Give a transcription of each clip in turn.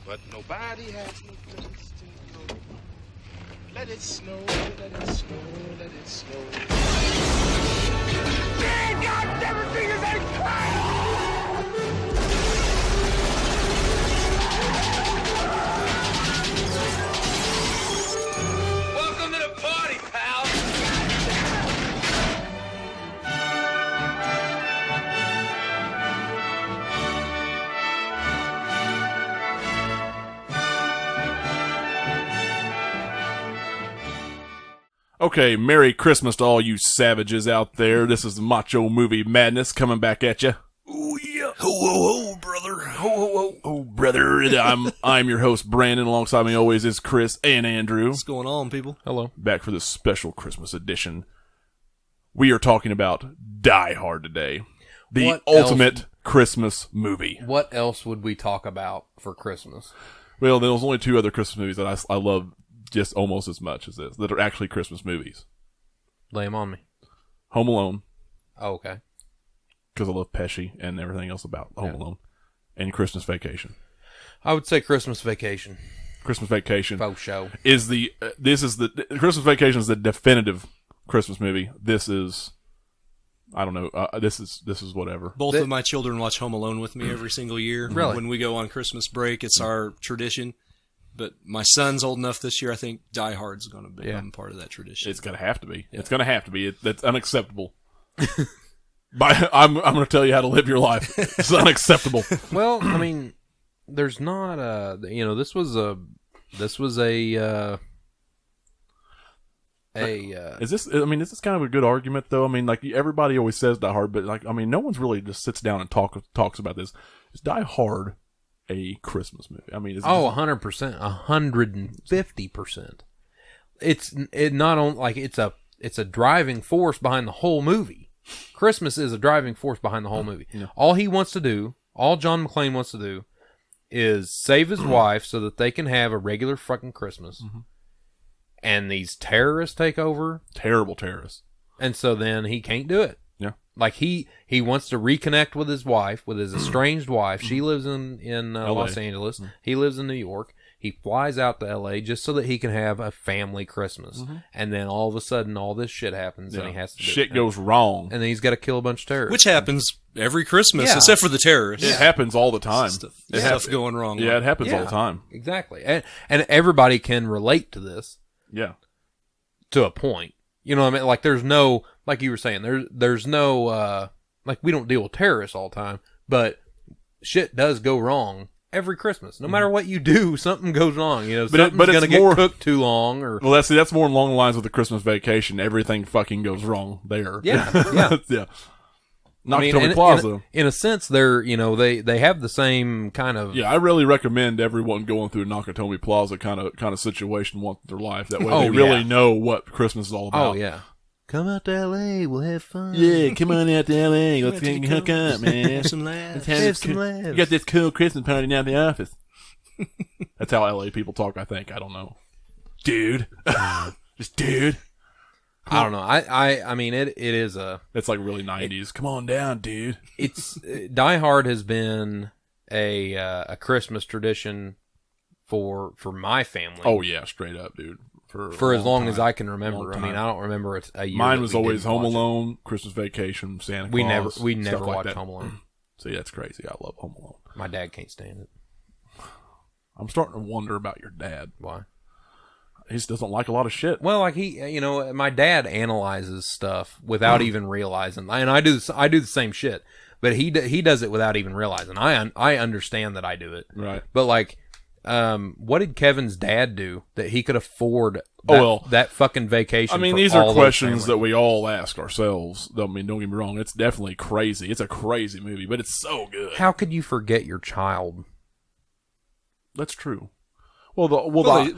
but nobody has no place to go. Let it snow, let it snow, let it snow. Man, God never see his Welcome to the party, pal. Okay, Merry Christmas to all you savages out there. This is the Macho Movie Madness coming back at you. Oh yeah, ho ho ho, brother, ho ho ho, Oh, brother. I'm your host, Brandon. Alongside me always is Chris and Andrew. what's going on, people? Hello. Back for this special Christmas edition. We are talking about Die Hard today. The What ultimate Christmas movie. What else would we talk about for Christmas? Well, there's only two other Christmas movies that I love just almost as much as this, that are actually Christmas movies. Lay 'em on me. Home Alone, Oh, okay. because I love Pesci and everything else about Home Alone. And Christmas Vacation. I would say Christmas Vacation. Christmas Vacation Faux show. is Christmas Vacation is the definitive Christmas movie. This is, I don't know, this is whatever. Both of my children watch Home Alone with me every single year. Really? When we go on Christmas break, it's our tradition. But my son's old enough this year, I think Die Hard's going to become part of that tradition. It's going to have to be. Yeah. It's going to have to be. That's unacceptable. I'm going to tell you how to live your life. It's unacceptable. Well, I mean, there's not this was a Is this kind of a good argument though? I mean, like everybody always says Die Hard, but like, I mean, no one's really just sits down and talks about this. Is Die Hard a Christmas movie? I mean, is 100%, 150%. It's a driving force behind the whole movie. Christmas is a driving force behind the whole movie. Yeah. All John McClane wants to do is save his wife so that they can have a regular fucking Christmas. Mm-hmm. And these terrorists take over. Terrible terrorists. And so then he can't do it. Yeah. Like he wants to reconnect with his wife, with his estranged wife. She lives in Los Angeles. He lives in New York. He flies out to L.A. just so that he can have a family Christmas. Mm-hmm. And then all of a sudden, all this shit happens, and he has to do shit it. goes wrong. And then he's got to kill a bunch of terrorists. Which happens every Christmas, Yeah. except for the terrorists. It happens all the time. Stuff going wrong. Yeah, it happens all the time. Exactly. And everybody can relate to this. Yeah. To a point. You know what I mean? Like, there's no, like you were saying, there's no, like, we don't deal with terrorists all the time, but shit does go wrong every Christmas. No matter what you do, something goes wrong. You know, something's going to get cooked too long. Or well, that's more along the lines of the Christmas Vacation. Everything fucking goes wrong there. Yeah, yeah. Yeah. Nakatomi Plaza. In a sense, they're, they have the same kind of... Yeah, I really recommend everyone going through Nakatomi Plaza kind of situation once in their life. That way they really know what Christmas is all about. Oh, yeah. Come out to L.A., we'll have fun. Yeah, come on out to L.A., let's hook up, man. Have some laughs. Have some laughs. You got this cool Christmas party down at the office. That's how L.A. people talk, I think. I don't know. Dude. Just dude. I don't know. I mean, it is a... It's like really 90s. Come on down, dude. It's Die Hard has been a Christmas tradition for my family. Oh, yeah, straight up, dude. For as long as I can remember. I mean, I don't remember it's a year. Mine was always Home Alone, Christmas Vacation, Santa Claus. We never like watched that. Home Alone. See, that's crazy. I love Home Alone. My dad can't stand it. I'm starting to wonder about your dad. Why? He just doesn't like a lot of shit. Well, like my dad analyzes stuff without even realizing, and I do the same shit, but he does it without even realizing. I understand that I do it, Right. But like, what did Kevin's dad do that he could afford that fucking vacation? I mean, these are questions that we all ask ourselves. I mean, don't get me wrong. It's definitely crazy. It's a crazy movie, but it's so good. How could you forget your child? That's true. Well,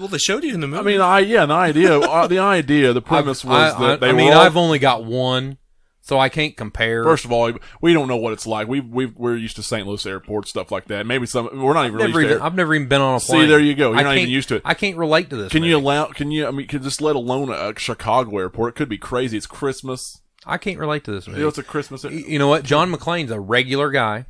they showed you in the movie. I mean, the premise was that I've only got one, so I can't compare. First of all, we don't know what it's like. We're used to St. Louis airport, stuff like that. Maybe we're not even used to it. I've never even been on a plane. See, there you go. You're not even used to it. I can't relate to this. Can just let alone a Chicago airport? It could be crazy. It's Christmas. I can't relate to this movie. It's a Christmas. You know what? John McClane's a regular guy.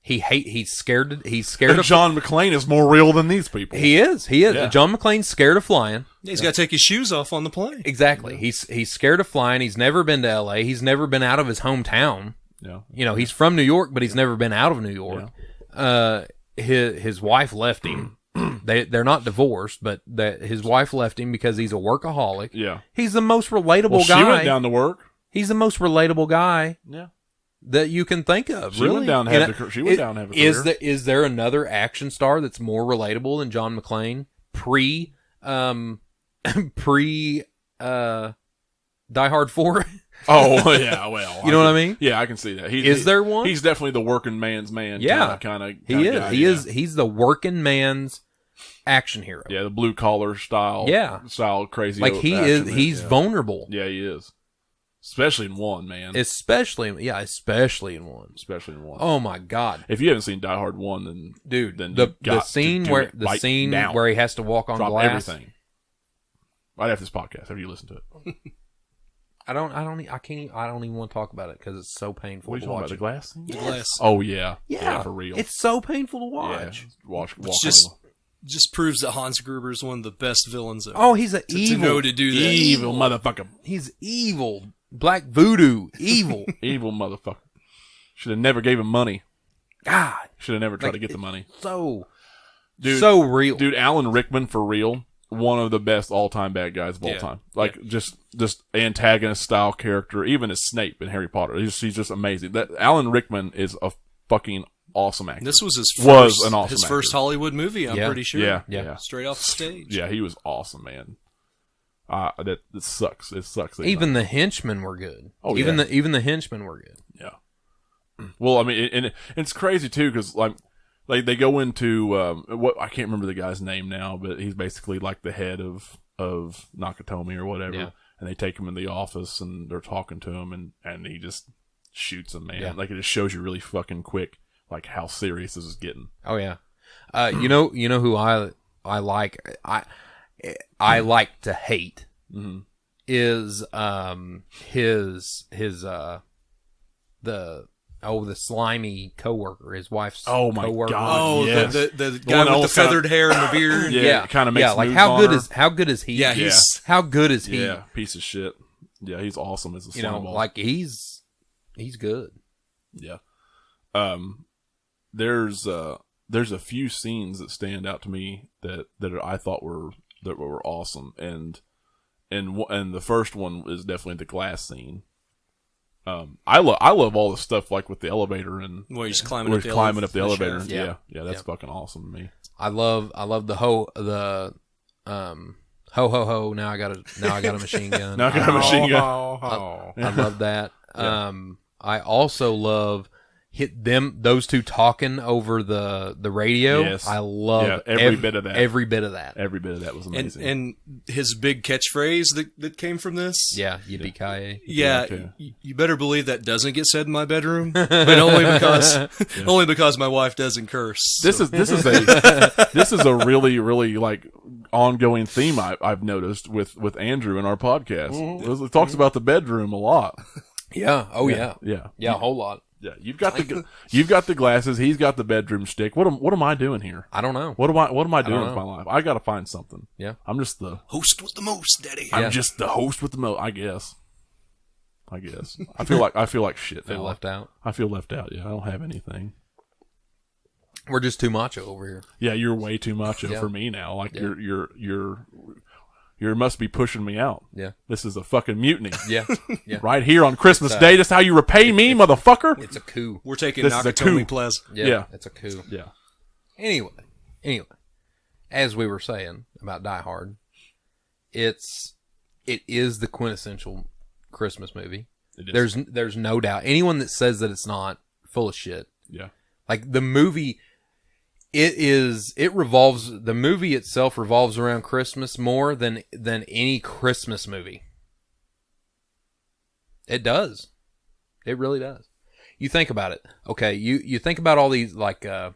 He's scared And of John McClane is more real than these people. He is. Yeah. John McClane's scared of flying. He's got to take his shoes off on the plane. Exactly. Yeah. He's scared of flying. He's never been to L.A. He's never been out of his hometown. Yeah. You know, he's from New York, but he's never been out of New York. Yeah. His wife left him. They're not divorced, but his wife left him because he's a workaholic. Yeah. He's the most relatable guy. She went down to work. He's the most relatable guy. Yeah. That you can think of. She really. went down to have a career. Is there another action star that's more relatable than John McClane pre Die Hard 4? Oh yeah, well, you know what I mean? Yeah, I can see that. Is there one? He's definitely the working man's man. Yeah, kind of. He is. Guy, He's the working man's action hero. Yeah, the blue collar style. Yeah, style crazy. Like he is. He's vulnerable. Yeah, he is. Especially in one, man. Especially in one. Oh my God! If you haven't seen Die Hard 1, then dude, then the scene where he has to walk on glass. Everything. Right after this podcast, have you listened to it? I don't even want to talk about it because it's so painful. What are you talking about? The glass thing? The glass. Oh yeah, for real. It's so painful to watch. Yeah. Just proves that Hans Gruber is one of the best villains ever. Oh, he's evil. To know to do that. Evil motherfucker. He's evil. Black voodoo. Evil. Evil motherfucker. Should have never gave him money. God. Should have never tried to get the money. So real. Dude, Alan Rickman, for real, one of the best all-time bad guys of all time. Like, just antagonist style character, even as Snape in Harry Potter. He's just amazing. That Alan Rickman is a fucking awesome actor. This was his first Hollywood movie, I'm pretty sure. Yeah. Straight off the stage. Yeah, he was awesome, man. It sucks. It sucks. Even the henchmen were good. Oh, even the henchmen were good. Yeah. Well, I mean, and it's crazy too because like they go into what I can't remember the guy's name now, but he's basically like the head of Nakatomi or whatever. Yeah. And they take him in the office and they're talking to him and he just shoots him, man. Yeah. Like it just shows you really fucking quick like how serious this is getting. Oh yeah. You know who I like I like to hate is the slimy coworker, his wife's coworker. God! Oh, yes. the guy with the feathered hair and the beard. Yeah, kind of makes like moves how on good her. is he? Yeah, how good is he? Yeah, piece of shit. Yeah, he's awesome as a slime ball. Like he's good. Yeah. There's a few scenes that stand out to me that I thought were awesome, and the first one is definitely the glass scene. I love all the stuff like with the elevator and where he's climbing up the elevator. Yeah, that's fucking awesome to me. I love the ho ho ho. Now I got a machine gun. Now I got a machine gun. I love that. Yeah. I also love those two talking over the radio. Yes. I love every bit of that. Every bit of that. Every bit of that was amazing. And his big catchphrase that came from this. Yeah, yippee-ki-yay. Yeah, you better believe that doesn't get said in my bedroom, but only because my wife doesn't curse. This is a really, really like ongoing theme I've noticed with Andrew in our podcast. Mm-hmm. It talks about the bedroom a lot. Yeah. Oh yeah. Yeah. Yeah. A whole lot. Yeah. You've got the glasses. He's got the bedroom stick. What am I doing here? I don't know. What am I doing with my life? I got to find something. Yeah. I'm just the host with the most, Daddy. I'm just the host with the most. I guess. I feel like shit. Feel left out. I feel left out. Yeah. I don't have anything. We're just too macho over here. Yeah. You're way too macho for me now. Like you must be pushing me out. Yeah. This is a fucking mutiny. Yeah. Right here on Christmas Day. That's how you repay me, motherfucker. It's a coup. We're taking Nakatomi Plaza. Yeah. It's a coup. Yeah. Anyway, as we were saying about Die Hard, it is the quintessential Christmas movie. It is. There's no doubt. Anyone that says that it's not, full of shit. Yeah. Like the movie, the movie itself revolves around Christmas more than any Christmas movie. It does. It really does. You think about it. Okay, you think about all these like the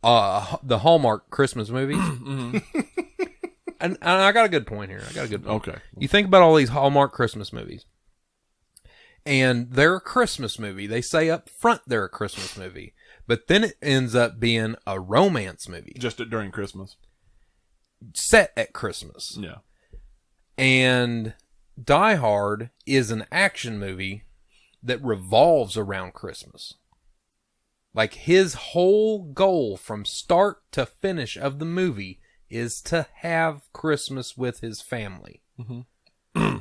Hallmark Christmas movies. Mm-hmm. and I got a good point here. Okay. You think about all these Hallmark Christmas movies. And they're a Christmas movie. They say up front they're a Christmas movie. but then it ends up being a romance movie Just during Christmas. set at Christmas. Yeah. And Die Hard is an action movie that revolves around Christmas. Like, his whole goal from start to finish of the movie is to have Christmas with his family. Mm-hmm.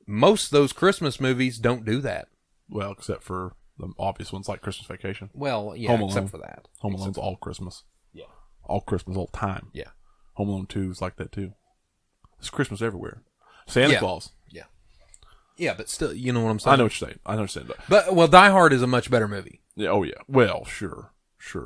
Most of those Christmas movies don't do that. Well, except for the obvious ones like Christmas Vacation. Well, yeah, Home except Alone. for that. Home Alone's all Christmas. Yeah. All Christmas, all the time. Yeah. Home Alone 2 is like that too. It's Christmas everywhere. Santa Yeah. Claus. Yeah. Yeah, but still, you know what I'm saying? I know what you're saying. I understand that. But, well, Die Hard is a much better movie Yeah, oh yeah. Well, sure.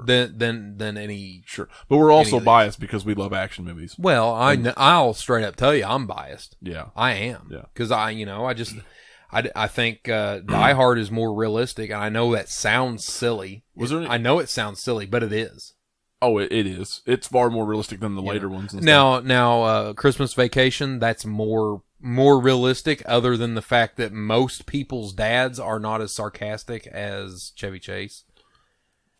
than any... Sure. But we're also of these. biased because we love action movies. Well, I'll straight up tell you I'm biased. Yeah. I am. Yeah. Because I think Die Hard is more realistic, and I know that sounds silly. I know it sounds silly, but it is. Oh, it is. It's far more realistic than the later ones. And Now, Christmas Vacation, that's more realistic, other than the fact that most people's dads are not as sarcastic as Chevy Chase.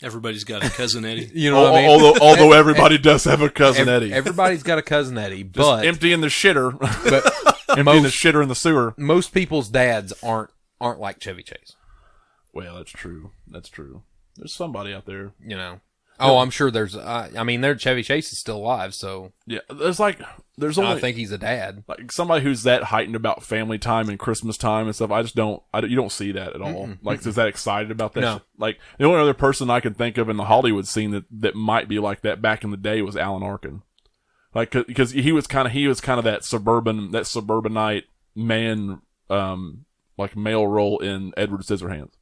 Everybody's got a cousin Eddie. You know what I mean? Although everybody does have a cousin Eddie. Everybody's got a cousin Eddie, Just but emptying the shitter. but Emptying the shitter in the sewer. most people's dads aren't like Chevy Chase. Well, that's true. That's true. There's somebody out there. You know. Oh, I'm sure there's. Their Chevy Chase is still alive, so Yeah, there's only I think he's a dad. like somebody who's that heightened about family time and Christmas time and stuff. I just don't. You don't see that at all. Like, is that excited about that? No. Shit? Like, the only other person I can think of in the Hollywood scene that might be like that back in the day was Alan Arkin. Like, because he was kind of that suburbanite man, like male role in Edward Scissorhands.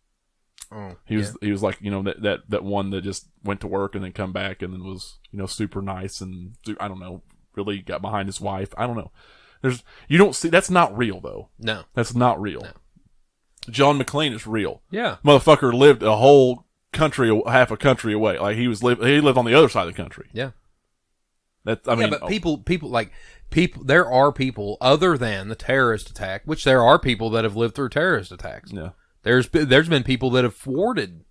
Oh, He was like, that one that just went to work and then come back and then was, super nice and I don't know, really got behind his wife. I don't know. You don't see, that's not real though. No. That's not real. No. John McClane is real. Yeah. Motherfucker lived a whole half a country away. Like he lived on the other side of the country. Yeah. But people there are people other than the terrorist attack, which there are people that have lived through terrorist attacks. Yeah. There's been people that have thwarted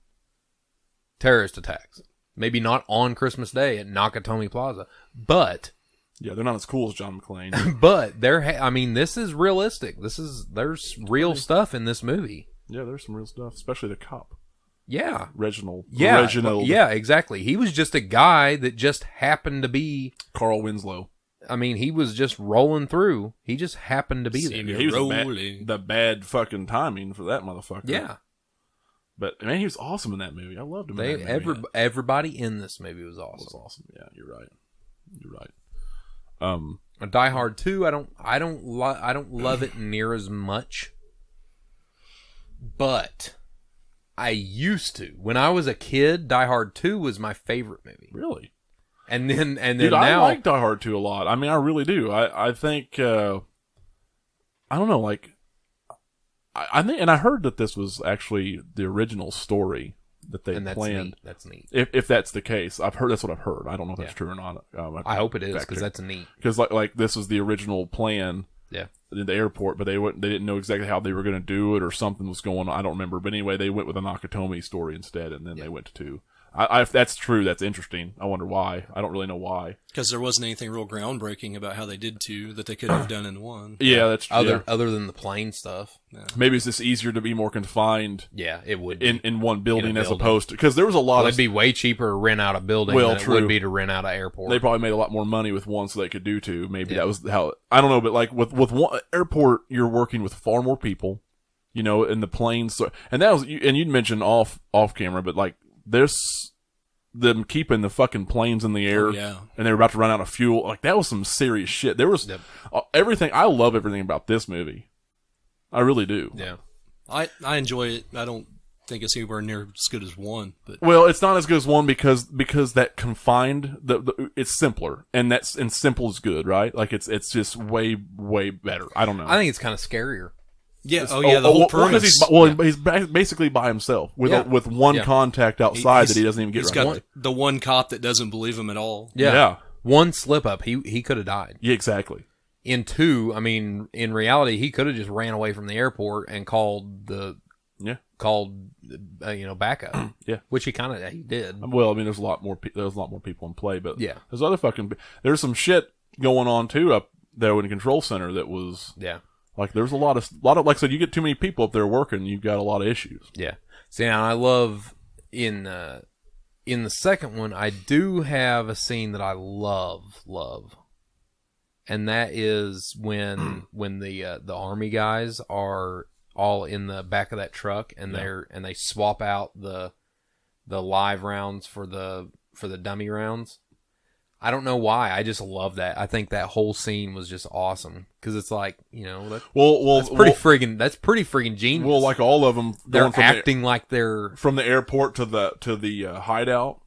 terrorist attacks. Maybe not on Christmas Day at Nakatomi Plaza, but Yeah, they're not as cool as John McClane. but this is realistic. There's real stuff in this movie. Yeah, there's some real stuff, especially the cop. Yeah. Reginald. Yeah, exactly. He was just a guy that just happened to be. Carl Winslow. He was just rolling through. He just happened to be there. Yeah, he was the bad fucking timing for that motherfucker. Yeah. But, man, he was awesome in that movie. I loved him in that movie. Everybody in this movie was awesome. Was awesome. Yeah, you're right. Die Hard 2, I don't love it near as much. But I used to. When I was a kid, Die Hard 2 was my favorite movie. Really? And then Dude, now I like Die Hard 2 a lot. I mean, I really do. I think I don't know, like I think, and I heard that this was actually the original story that they planned. Neat. That's neat. If that's the case, that's what I've heard. I don't know if that's true or not. I hope it is, because that's neat. Because like this was the original plan. Yeah. In the airport, but they didn't know exactly how they were going to do it, or something was going on. I don't remember, but anyway, they went with a Nakatomi story instead, and then they went to 2. If that's true, that's interesting. I wonder why. I don't really know why. Because there wasn't anything real groundbreaking about how they did 2 that they could have done in 1. Yeah, that's true. Other than the plane stuff. Yeah. Maybe it's just easier to be more confined. Yeah, it would be. In one building as opposed to, because there was a lot of. It'd be way cheaper to rent out a building than it would be to rent out an airport. They probably made a lot more money with 1, so they could do 2. Maybe that was how. I don't know, but like with 1 airport, you're working with far more people, in the planes. So, and that was, and you'd mentioned off camera, but like there's them keeping the fucking planes in the air, and they were about to run out of fuel. Like, that was some serious shit. There was everything. I love everything about this movie. I really do. Yeah, I enjoy it. I don't think it's anywhere near as good as 1. But well, it's not as good as 1 because that confined. It's simpler, and simple is good, right? Like it's just way better. I don't know. I think it's kind of scarier. Yeah. The whole premise. He's basically by himself with one contact outside that he doesn't even get. He's got the one cop that doesn't believe him at all. Yeah. One slip up, he could have died. Yeah, exactly. In 2, in reality, he could have just ran away from the airport and called the Yeah. called backup. Yeah. Which he did. Well, I mean, there's a lot more people in play, but Yeah. there's some shit going on too up there in the control center that was like there's a lot of like I said, you get too many people up there working, you've got a lot of issues. Yeah. See, now I love in the second one, I do have a scene that I love, and that is when the army guys are all in the back of that truck, and they swap out the live rounds for the dummy rounds. I don't know why. I just love that. I think that whole scene was just awesome because it's like, that's pretty friggin' genius. Well, like all of them, they're acting like they're from the airport to the hideout.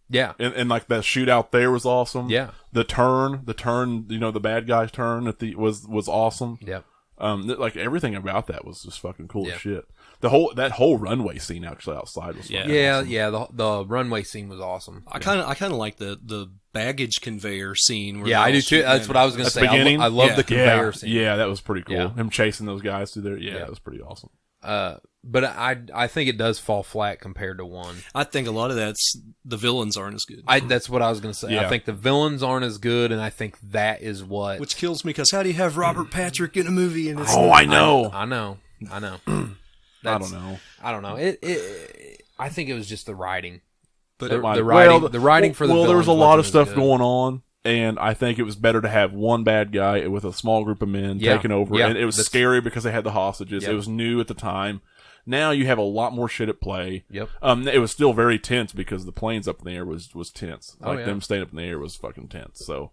Yeah, and like that shootout there was awesome. Yeah, the turn, the bad guy's turn was awesome. Yeah, like everything about that was just fucking cool as shit. That whole runway scene actually outside was awesome. The runway scene was awesome. I kind of like the baggage conveyor scene. Where I do too. That's what I was going to say. I love the conveyor scene. Yeah, that was pretty cool. Yeah. Him chasing those guys through there. Yeah, that was pretty awesome. But I think it does fall flat compared to one. I think a lot of that's the villains aren't as good. That's what I was going to say. Yeah. I think the villains aren't as good, and I think that is what... Which kills me, because how do you have Robert Patrick in a movie? And it's I know. I know. I don't know. I don't know. I think it was just the writing. But the writing for the there was a lot of stuff good. going on, and I think it was better to have one bad guy with a small group of men taking over. Yeah. And it was scary because they had the hostages. It was new at the time. Now you have a lot more shit at play. Yep. It was still very tense because the planes up in the air was tense. Like them staying up in the air was fucking tense. So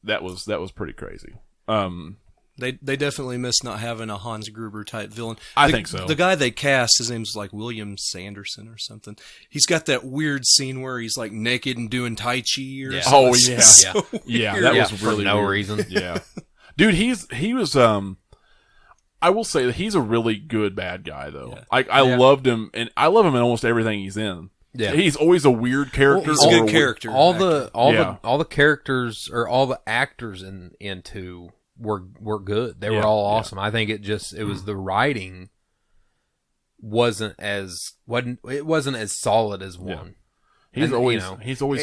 that was pretty crazy. They definitely missed not having a Hans Gruber type villain. I think so. The guy they cast, his name's like William Sanderson or something. He's got that weird scene where he's like naked and doing Tai Chi or something. Oh It's yeah, so yeah. weird. That was really for no weird. reason. Yeah, dude, he was. I will say that he's a really good bad guy though. Yeah. I loved him, and I love him in almost everything he's in. Yeah. He's always a weird character. He's a good character. All the characters or all the actors in two were good. They were all awesome. I think it was the writing wasn't as solid as one. He's always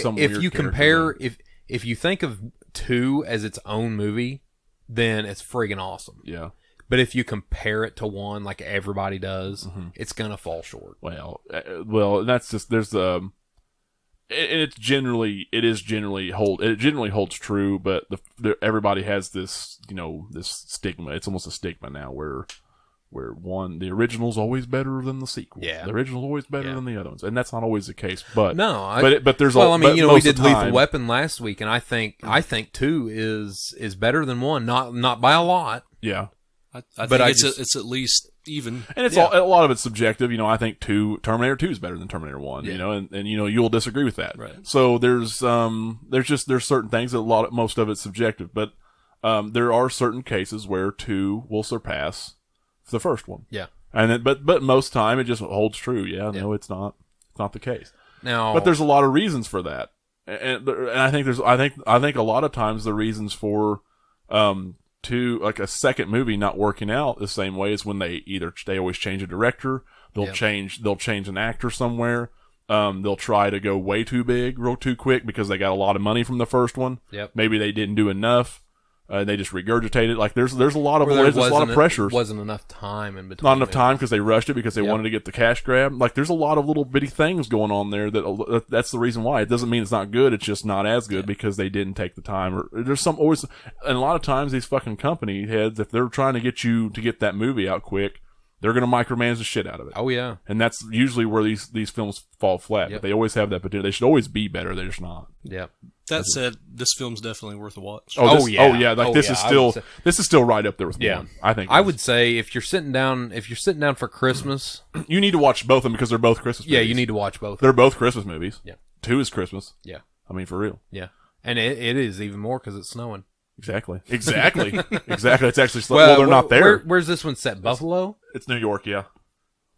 some if weird you character, compare though. if you think of two as its own movie, then it's friggin' awesome. Yeah. But if you compare it to one like everybody does, it's gonna fall short. Well, that's just it generally holds true, but everybody has this this stigma. It's almost a stigma now where the original's always better than the sequel. Yeah. The original's always better than the other ones, and that's not always the case. But no, but there's we did Lethal Weapon last week, and I think two is better than one, not by a lot. Yeah. I think it's at least even, and it's a lot of it's subjective. I think Terminator 2 is better than Terminator 1. And you'll disagree with that. Right. So there's certain things that most of it's subjective, but there are certain cases where 2 will surpass the first one. Yeah. And but most time it just holds true. Yeah. No, it's not the case. Now, but there's a lot of reasons for that, and I think I think a lot of times the reasons for to like a second movie not working out the same way as when they always change a director, they'll change an actor somewhere, they'll try to go way too big real too quick because they got a lot of money from the first one. Yep. Maybe they didn't do enough. They just regurgitate it. Like there's a lot of pressures. Wasn't enough time in between. Not enough time because they rushed it because they wanted to get the cash grab. Like there's a lot of little bitty things going on there that's the reason why. It doesn't mean it's not good. It's just not as good because they didn't take the time. Or there's always, and a lot of times these fucking company heads, if they're trying to get you to get that movie out quick, they're going to micromanage the shit out of it. Oh yeah, and that's usually where these films fall flat. Yep. But they always have that potential. They should always be better. They're just not. Yeah. That said, this film's definitely worth a watch. This is still right up there with one. I think I would say if you're sitting down for Christmas, you need to watch both of them because they're both Christmas movies. Yeah, you need to watch both. They're both Christmas movies. Yeah. 2 is Christmas. Yeah. I mean, for real. Yeah. And it is even more because it's snowing. Exactly. It's actually well, they're not there. Where's this one set? Buffalo? It's New York, yeah.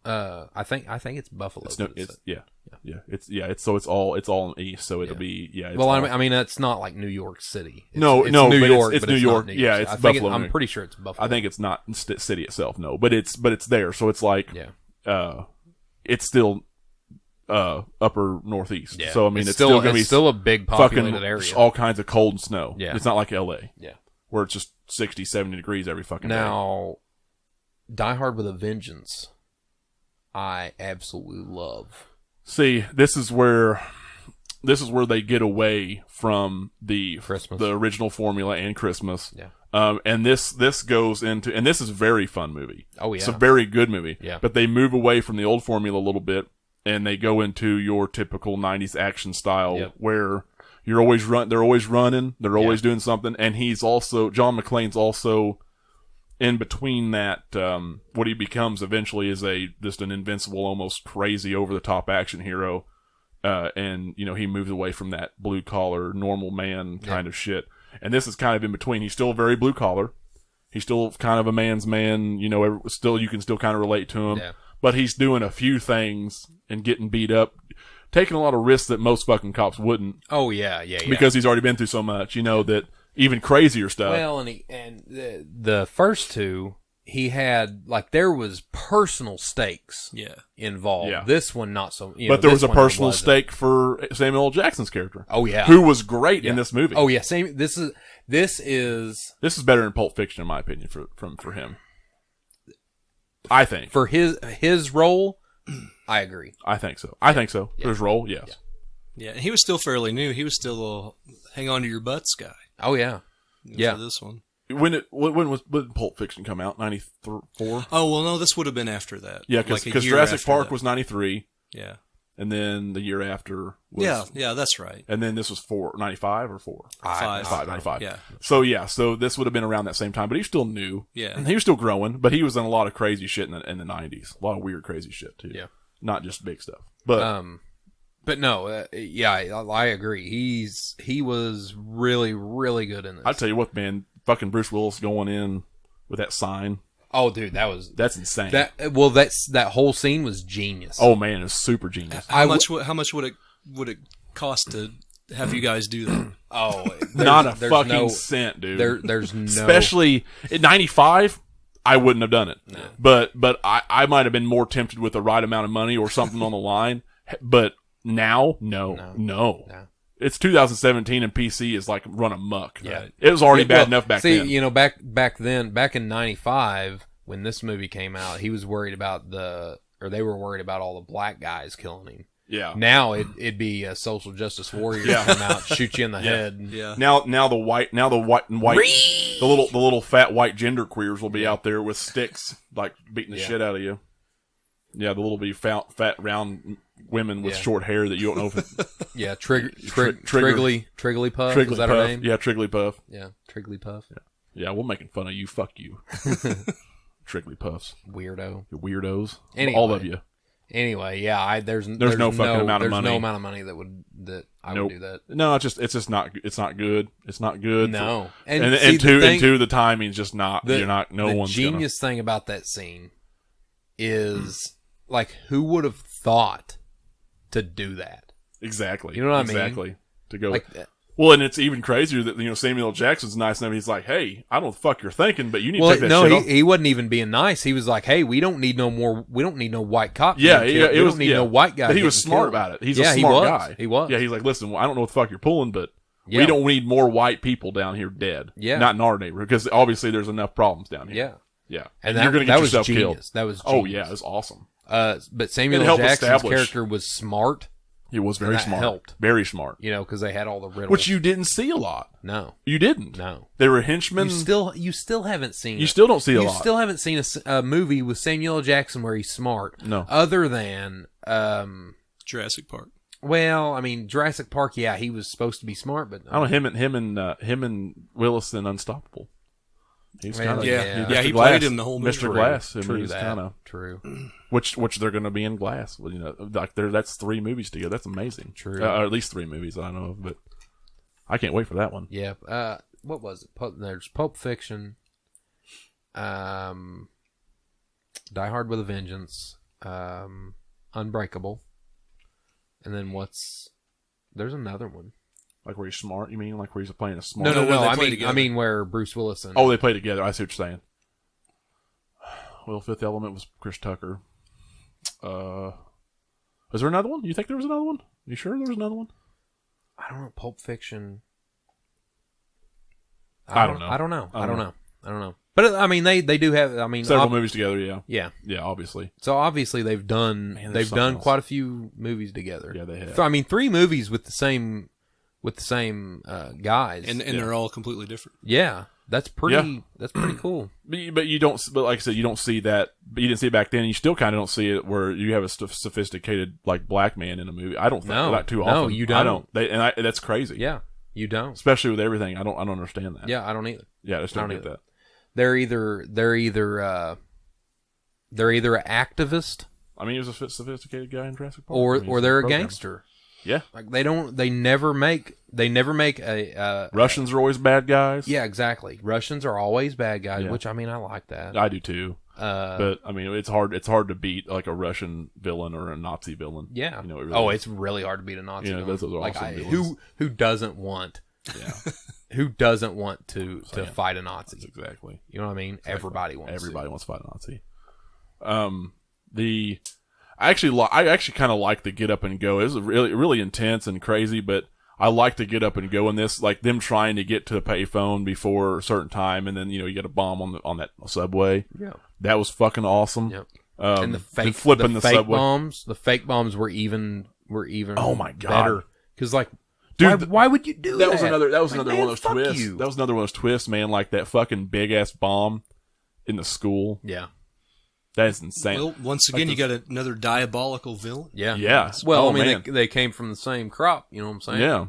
I think it's Buffalo. It's all in east, so it'll be I mean, it's not like New York City. It's New York. It's New York. Yeah, it's Buffalo. I'm pretty sure it's Buffalo. I think it's not city itself, no, but it's there, so it's like it's still upper northeast. Yeah. So I mean, it's still going to be still a big populated fucking area. all kinds of cold and snow. Yeah. It's not like L.A. Yeah. where it's just 60, 70 degrees every fucking day. Now, Die Hard with a Vengeance, I absolutely love. See, this is where they get away from the Christmas. the original formula and Christmas. Yeah. And this goes into, and this is a very fun movie. Oh, yeah. It's a very good movie. Yeah. But they move away from the old formula a little bit, and they go into your typical 90s action style Yep. where they're always running, they're always doing something, and John McClane's also in between that, what he becomes eventually is just an invincible, almost crazy, over-the-top action hero. And, he moves away from that blue-collar, normal man kind of shit. And this is kind of in between. He's still very blue-collar. He's still kind of a man's man. You can still kind of relate to him. Yeah. But he's doing a few things and getting beat up, taking a lot of risks that most fucking cops wouldn't. Oh, yeah. Because he's already been through so much, that even crazier stuff. Well, and the first two, he had, there was personal stakes involved. Yeah. This one, not so. But there was this a one personal wasn't. stake for Samuel L. Jackson's character. Oh, yeah. Who was great in this movie. Oh, yeah. Same. This is. This is better than Pulp Fiction, in my opinion, for him. I think. For his role, I agree. I think so. I think so. For his role, yes. Yeah, and he was still fairly new. He was still a hang on to your butts guy. Oh, yeah. For this one. When did Pulp Fiction come out? 94? Oh, well, no, this would have been after that. Yeah, because Like a year Jurassic after Park that. was 93. Yeah. And then the year after was... Yeah, that's right. And then this was 95 or 4? 95. Yeah. So this would have been around that same time, but he still new. Yeah. And he was still growing, but he was in a lot of crazy shit in the 90s. A lot of weird, crazy shit, too. Yeah. Not just big stuff. But no, I agree. He was really, really good in this. I tell you what, man, fucking Bruce Willis going in with that sign. Oh, dude, that's insane. That whole scene was genius. Oh man, it's super genius. How much would it cost to have you guys do that? Oh, not a fucking cent, dude. There's no, especially in '95. I wouldn't have done it. No. But I might have been more tempted with the right amount of money or something on the line. But now, no. It's 2017 and PC is run amok. Yeah. It was already bad enough back then. Back in 95 when this movie came out, he was worried about they were worried about all the black guys killing him. Yeah. Now it'd be a social justice warrior come out, shoot you in the head. Yeah. Now the white the little fat white gender queers will be out there with sticks beating the shit out of you. Yeah, the little fat round women with short hair that you don't know if Trigglypuff. Is that her name? Yeah, Trigglypuff. Yeah, Trigglypuff. Yeah, we're making fun of you. Fuck you. Trigglypuffs. Weirdo. You weirdos. Anyway. All of you. Anyway, yeah, there's no fucking amount of money. There's no amount of money that I would do that. No, it's just not good. It's not good. No. And two, the timing's just not. The genius thing about that scene is who would have thought to do that? Exactly. You know what I mean? Exactly. To go well, and it's even crazier that Samuel L. Jackson's nice enough. He's like, "Hey, I don't know what the fuck you're thinking, but you need to take that shit off." He wasn't even being nice. He was like, "Hey, we don't need no white cops. Yeah, we don't need no white guys." But he was smart about it. He's a smart guy. He was. Yeah, he's like, "Listen, I don't know what the fuck you're pulling, but we don't need more white people down here dead. Yeah, not in our neighborhood because obviously there's enough problems down here. Yeah, and you're going to get yourself killed. That was genius. Oh yeah, it was awesome. But Samuel L. Jackson's character was smart. He was very smart. Helped. Very smart. Because they had all the riddles. Which you didn't see a lot. No. You didn't. No. They were henchmen. You still haven't seen You still don't see a lot. You still haven't seen a movie with Samuel L. Jackson where he's smart. No. Other than Jurassic Park. Well, I mean, Jurassic Park, yeah, he was supposed to be smart, but I don't know, him and Willis in Unstoppable. He's kind of he played him the whole movie. Mr. Glass. True. Which they're going to be in Glass. Well, that's 3 movies together. That's amazing. True. Or at least 3 movies I know of, but I can't wait for that one. Yeah. What was it? There's Pulp Fiction, Die Hard with a Vengeance, Unbreakable, and then there's another one. Where he's smart, you mean? Where he's playing a smart... No. I mean where Bruce Willis and... Oh, they play together. I see what you're saying. Well, Fifth Element was Chris Tucker. Is there another one? You think there was another one? You sure there was another one? I don't know. Pulp Fiction. I don't know. I don't know. But I mean, they do have. I mean, several movies together. Yeah. Obviously. So obviously they've done else. quite a few movies together. Yeah, they have. I mean, 3 movies with the same guys, and they're all completely different. yeah, that's pretty cool. But you don't. But like I said, you don't see that. But you didn't see it back then. You still kind of don't see it where you have a sophisticated like black man in a movie. I don't think that too often. No, you don't. I don't. That's crazy. Yeah, you don't. Especially with everything. I don't understand that. Yeah, I don't either. Yeah, I just don't get that. They're either an activist, I mean, he was a sophisticated guy in Jurassic Park. or they're a gangster. Yeah, like they never make a Russians are always bad guys. Yeah, exactly. Russians are always bad guys, Yeah. which I mean I like that. I do too. But I mean, it's hard to beat like a Russian villain or a Nazi villain. Yeah. You know, it really it's really hard to beat a Nazi Yeah, villain. those are like awesome villains. who doesn't want Yeah, who doesn't want to fight a Nazi? that's exactly. You know what I mean? Exactly. Everybody wants to fight a Nazi. I actually kind of like the get up and go. It was really intense and crazy, but I like to get up and go in this, like them trying to get to the payphone before a certain time, and then you get a bomb on that subway. Yeah, that was fucking awesome. Yep. And the fake flipping the fake subway bombs. The fake bombs were even. Oh my God. better because like. Dude, why would you do that? That was another man, one of those fuck twists. you. That was another one of those twists, man. Like that fucking big ass bomb in the school. Yeah. That is insane. Well, once again, you got another diabolical villain. Yeah. Yeah. Well, Oh, I mean, man. they came from the same crop. You know what I'm saying? Yeah.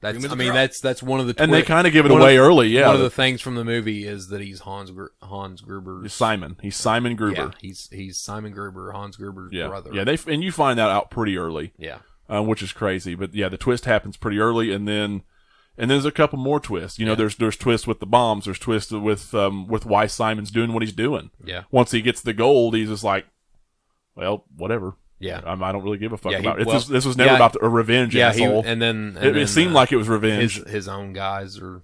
That's one of the. And they kind of give it away early. Yeah. One of the things from the movie is that he's Hans Gruber's He's Simon. He's Simon Gruber. Yeah, he's Simon Gruber, Hans Gruber's Yeah. brother. Yeah. And you find that out pretty early. Yeah. Which is crazy. But yeah, the twist happens pretty early, and then there's a couple more twists. There's twists with the bombs. There's twists with why Simon's doing what he's doing. Yeah. Once he gets the gold, he's just like, well, whatever. Yeah. I don't really give a fuck Yeah, about it. well, This was never about a revenge, Yeah, asshole. it seemed like it was revenge. His own guys are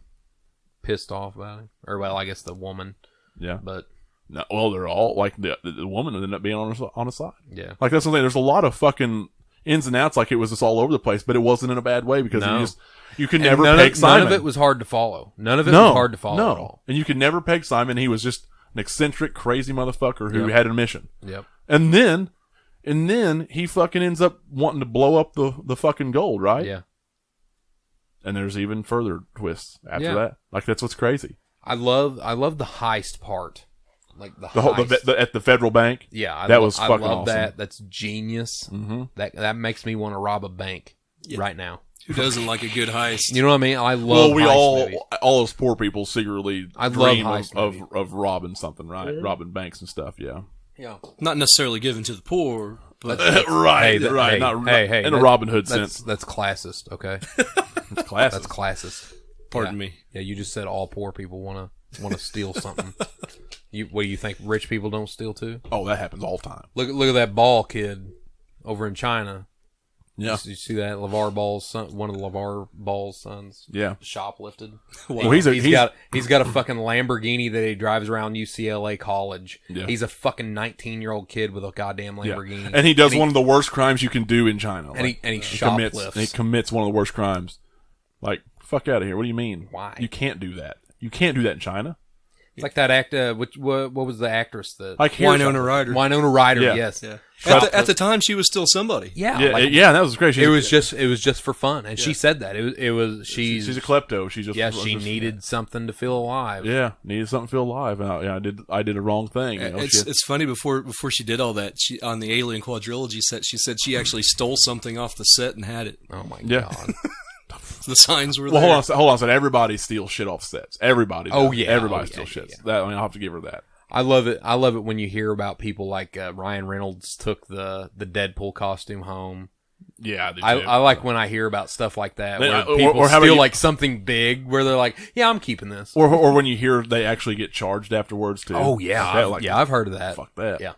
pissed off about it, or well, I guess the woman. Yeah, but no, well, they're all like the woman ended up being on his side. Yeah, like that's something. There's a lot of fucking ins and outs. Like it was just all over the place, but it wasn't in a bad way because you could never peg Simon. None of it was hard to follow. None of it was hard to follow at all. And you could never peg Simon. He was just an eccentric, crazy motherfucker who had a mission. Yep. And then he fucking ends up wanting to blow up the fucking gold, right? Yeah. And there's even further twists after that. Like that's what's crazy. I love the heist part. Like the heist. At the federal bank. Yeah, that was fucking I love awesome. that. That's genius. Mm-hmm. That makes me want to rob a bank right now. Who doesn't like a good heist? You know what I mean? I love. Well, movies. all those poor people secretly I dream love heist of robbing something, right? Mm-hmm. Robbing banks and stuff. Yeah. Yeah. Not necessarily given to the poor, but right. Hey, in a Robin Hood sense. That's classist. Okay. It's classist. That's classist. Pardon me. Yeah, you just said all poor people want to steal something. What do you think? Rich people don't steal too? Oh, that happens all the time. Look at that Ball kid over in China. Yeah, you see that LeVar Ball's son, one of the LeVar Ball's sons. Yeah, shoplifted. Well, he's got a fucking Lamborghini that he drives around UCLA College. Yeah. He's a fucking 19-year-old kid with a goddamn Lamborghini. Yeah. And he does one of the worst crimes you can do in China. And he shoplifts. He commits one of the worst crimes. Like, fuck out of here. What do you mean? Why? You can't do that. You can't do that in China. It's like that actor. What was the actress that? Like Winona Ryder. Winona Ryder. Yeah. Yes. Yeah. At the time, she was still somebody. Yeah. Yeah. That was great. It was just for fun, and she said that it was she's a klepto. She needed something to feel alive. Yeah, needed something to feel alive. And I did a wrong thing. It's funny before she did all that. She on the Alien Quadrilogy set. She said she actually stole something off the set and had it. Oh my god. The signs were there. Well, hold on. So everybody steals shit off sets. Everybody. Does. Oh yeah. Everybody steals shit. Yeah. I'll have to give her that. I love it. I love it when you hear about people like Ryan Reynolds took the Deadpool costume home. Yeah, I like when I hear about stuff like that where people or steal like something big where they're like, yeah, I'm keeping this. Or when you hear they actually get charged afterwards too. Oh yeah, I've heard of that. Fuck that. Yeah.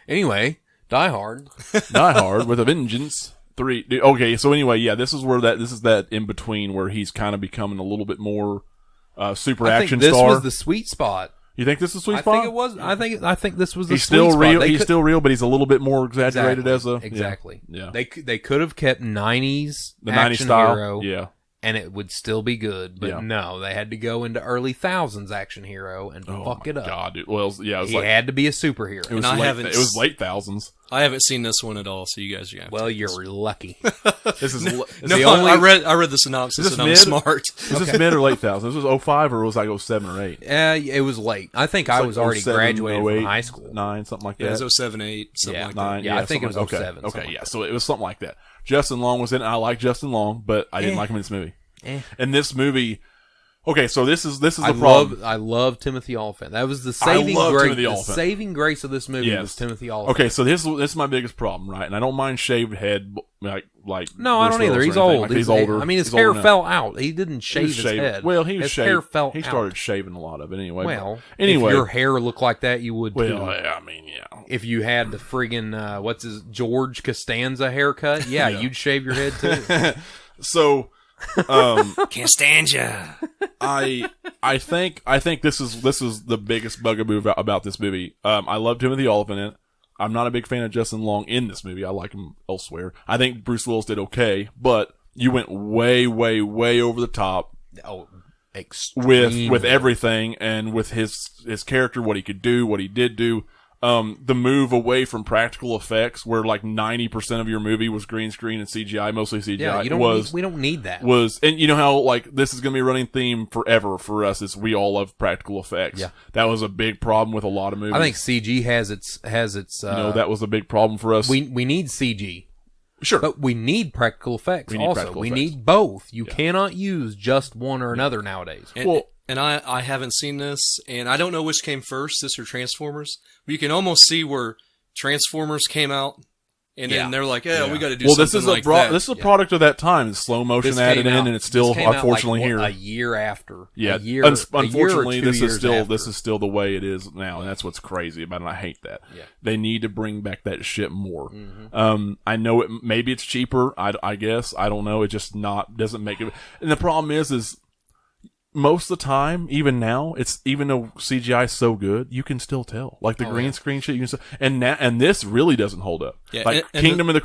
Anyway, Die Hard. Die Hard with a Vengeance. 3. Okay, so anyway, yeah, this is that in between where he's kind of becoming a little bit more super action this star. Was the sweet spot. You think this is sweet I spot? think it was. I think this was the He's sweet still spot. real. They He's could- still real, but he's a little bit more exaggerated exactly. Yeah. They could have kept 90s The action 90s style. hero, Yeah. and it would still be good. But Yeah. no, they had to go into early thousands action hero and fuck my it up. God, dude. Well, yeah, it was He had to be a superhero. it was I late, haven't it was late thousands. I haven't seen this one at all, so you guys are gonna have Well, you're lucky. This is No, the only- I read the synopsis Is this and I'm mid? smart. was this mid or late thousands? This was 05 or was I 07 or 8? It was late. I think I It's was like already 07, graduated 08, from high school. 9, something like Yeah, that. it was 07, 8, something Yeah, like 9, Yeah, I think it something was like- 07, Okay, something yeah, like so it was something like that. Justin Long was in it. I like Justin Long, but I didn't like him in this movie. And this movie, okay, so this is the problem. I love Timothy Olyphant. That was the I saving love grace. Timothy The Olyphant. saving grace of this movie Yes. was Timothy Olyphant. Okay, so this is my biggest problem, right? And I don't mind shaved head, like No, I Bruce don't either. Willis or He's anything. old. Like, he's older. I mean, his He's hair older now. fell out. He didn't He shave was his shaving. head. Well, he was his shaving. hair fell He out. started shaving a lot of it anyway. Well, anyway, if your hair looked like that, you would too. well, I mean, yeah. If you had the friggin' what's his George Costanza haircut, yeah, you'd shave your head too. So, Can't stand ya. I think this is the biggest bugaboo about this movie. I love Timothy Olyphant in it. I'm not a big fan of Justin Long in this movie. I like him elsewhere. I think Bruce Willis did okay, but you went way, way, way over the top Oh, extremely. with everything and with his character, what he could do, what he did do. The move away from practical effects, where like 90% of your movie was green screen and CGI, mostly CGI. Yeah, you don't. We don't need that. And you know how like this is going to be a running theme forever for us is we all love practical effects. Yeah. That was a big problem with a lot of movies. I think CG has its. that was a big problem for us. we need CG. Sure. But we need practical effects We need also. practical We effects. need both. You cannot use just one or another nowadays. And I haven't seen this, and I don't know which came first, this or Transformers. But you can almost see where Transformers came out, and then they're like, "Yeah, we got to do something this is like a that." this is a product of that time. It's slow motion This added came in, out- and it's still this came out, unfortunately like, here. a year after. Yeah, a year, unfortunately, a year or 2 this is years still after. the way it is now, and that's what's crazy about it. And I hate that. Yeah. They need to bring back that shit more. I know it. Maybe it's cheaper. I guess I don't know. It just doesn't make it. And the problem is most of the time, even now, even though CGI is so good, you can still tell. Like the green screen shit, you can still, and this really doesn't hold up. Yeah, like and Kingdom of the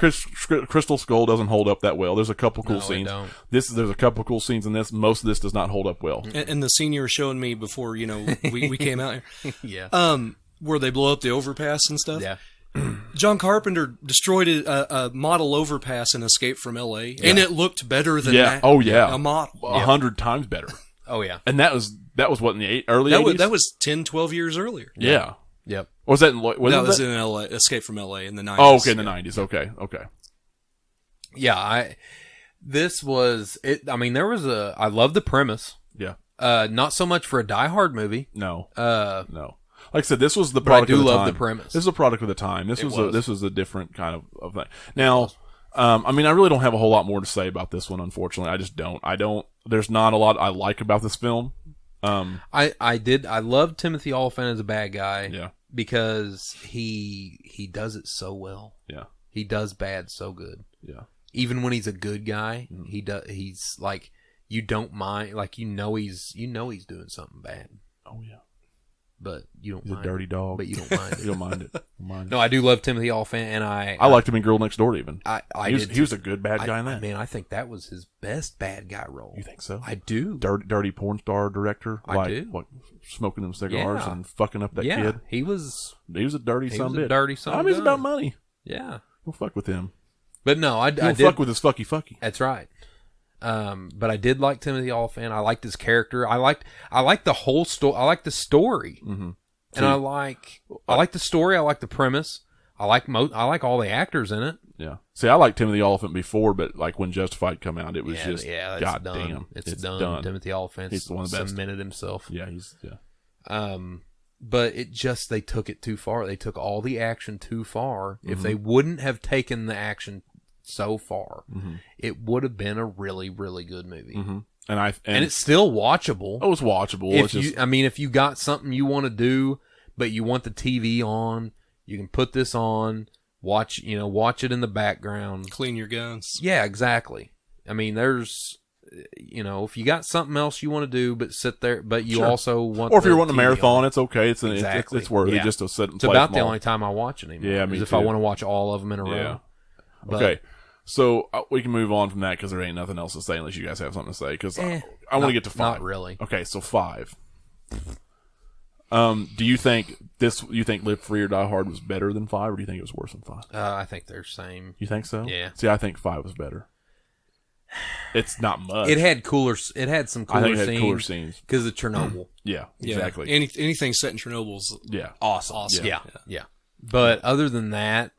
Crystal Skull doesn't hold up that well. There's a couple cool No, it scenes. don't. There's a couple cool scenes in this. Most of this does not hold up well. And the scene you were showing me before, we came out here, Yeah. where they blow up the overpass and stuff. Yeah. John Carpenter destroyed a model overpass in Escape from L.A., and it looked better than Yeah. that. Oh, yeah. a model. 100 times better. Oh yeah. And that was what in the early That 80s? was 10, 12 years earlier. Yeah. Yep. Was that in That was in L.A. Escape from L.A. in the 90s. Oh, okay, in the 90s. Okay. Yeah. This was it. I mean, I love the premise. Yeah. Not so much for a Die Hard movie. No. Uh, No. Like I said, this was the But I product do of the love time. the premise. This is a product of the time. This was was. a different kind of thing. Now, I mean, I really don't have a whole lot more to say about this one, unfortunately. I just don't. There's not a lot I like about this film. I loved Timothy Olyphant as a bad guy. Yeah. Because he does it so well. Yeah. He does bad so good. Yeah. Even when he's a good guy, he's like, you don't mind, like he's doing something bad. Oh yeah. But you don't He's mind a dirty dog. But you don't mind You don't mind it. Don't mind it. No, I do love Timothy Olyphant, and I liked him in Girl Next Door even. he was a good bad guy in that. Man, I think that was his best bad guy role. You think so? I do. Dirty porn star director. I do. Like smoking them cigars Yeah. and fucking up that kid. He was He was a dirty He son was of a bitch. dirty son I of mean, it's gun. about money. yeah. Don't fuck with him. But no, I Don't did fuck with his fucky. That's right. But I did like Timothy Olyphant. I liked his character. I liked the whole story. I liked the story. Mm-hmm. And I like the story. I like the premise. I like all the actors in it. Yeah. See, I liked Timothy Olyphant before, but like when Justified come out, it was It's God done. damn, It's done. Timothy Olyphant He's one of the best. cemented himself. Yeah, But they took it too far. They took all the action too far. Mm-hmm. If they wouldn't have taken the action so far, Mm-hmm. it would have been a really, really good movie. Mm-hmm. And it's still watchable. oh, it's watchable. If you got something you want to do, but you want the TV on, you can put this on, watch it in the background. Clean your guns. Yeah, exactly. I mean, if you got something else you want to do, but sit there, but you also want, or if you're wanting a TV marathon, on. it's okay. Exactly. It's worthy Yeah. just to sit and It's play about them the all. only time I watch anymore. Yeah, me is if too. I want to watch all of them in a row. Yeah. But- Okay. So we can move on from that because there ain't nothing else to say unless you guys have something to say. Because I want to get to 5. Not really. Okay, so 5. Do you think Live Free or Die Hard was better than 5, or do you think it was worse than 5? I think they're same. You think so? Yeah. See, I think 5 was better. It's not much. It had cooler. It had some cooler I think it had scenes. cooler scenes. Because of Chernobyl. Yeah, Yeah. exactly. Anything set in Chernobyl's Yeah. awesome. Yeah. But other than that,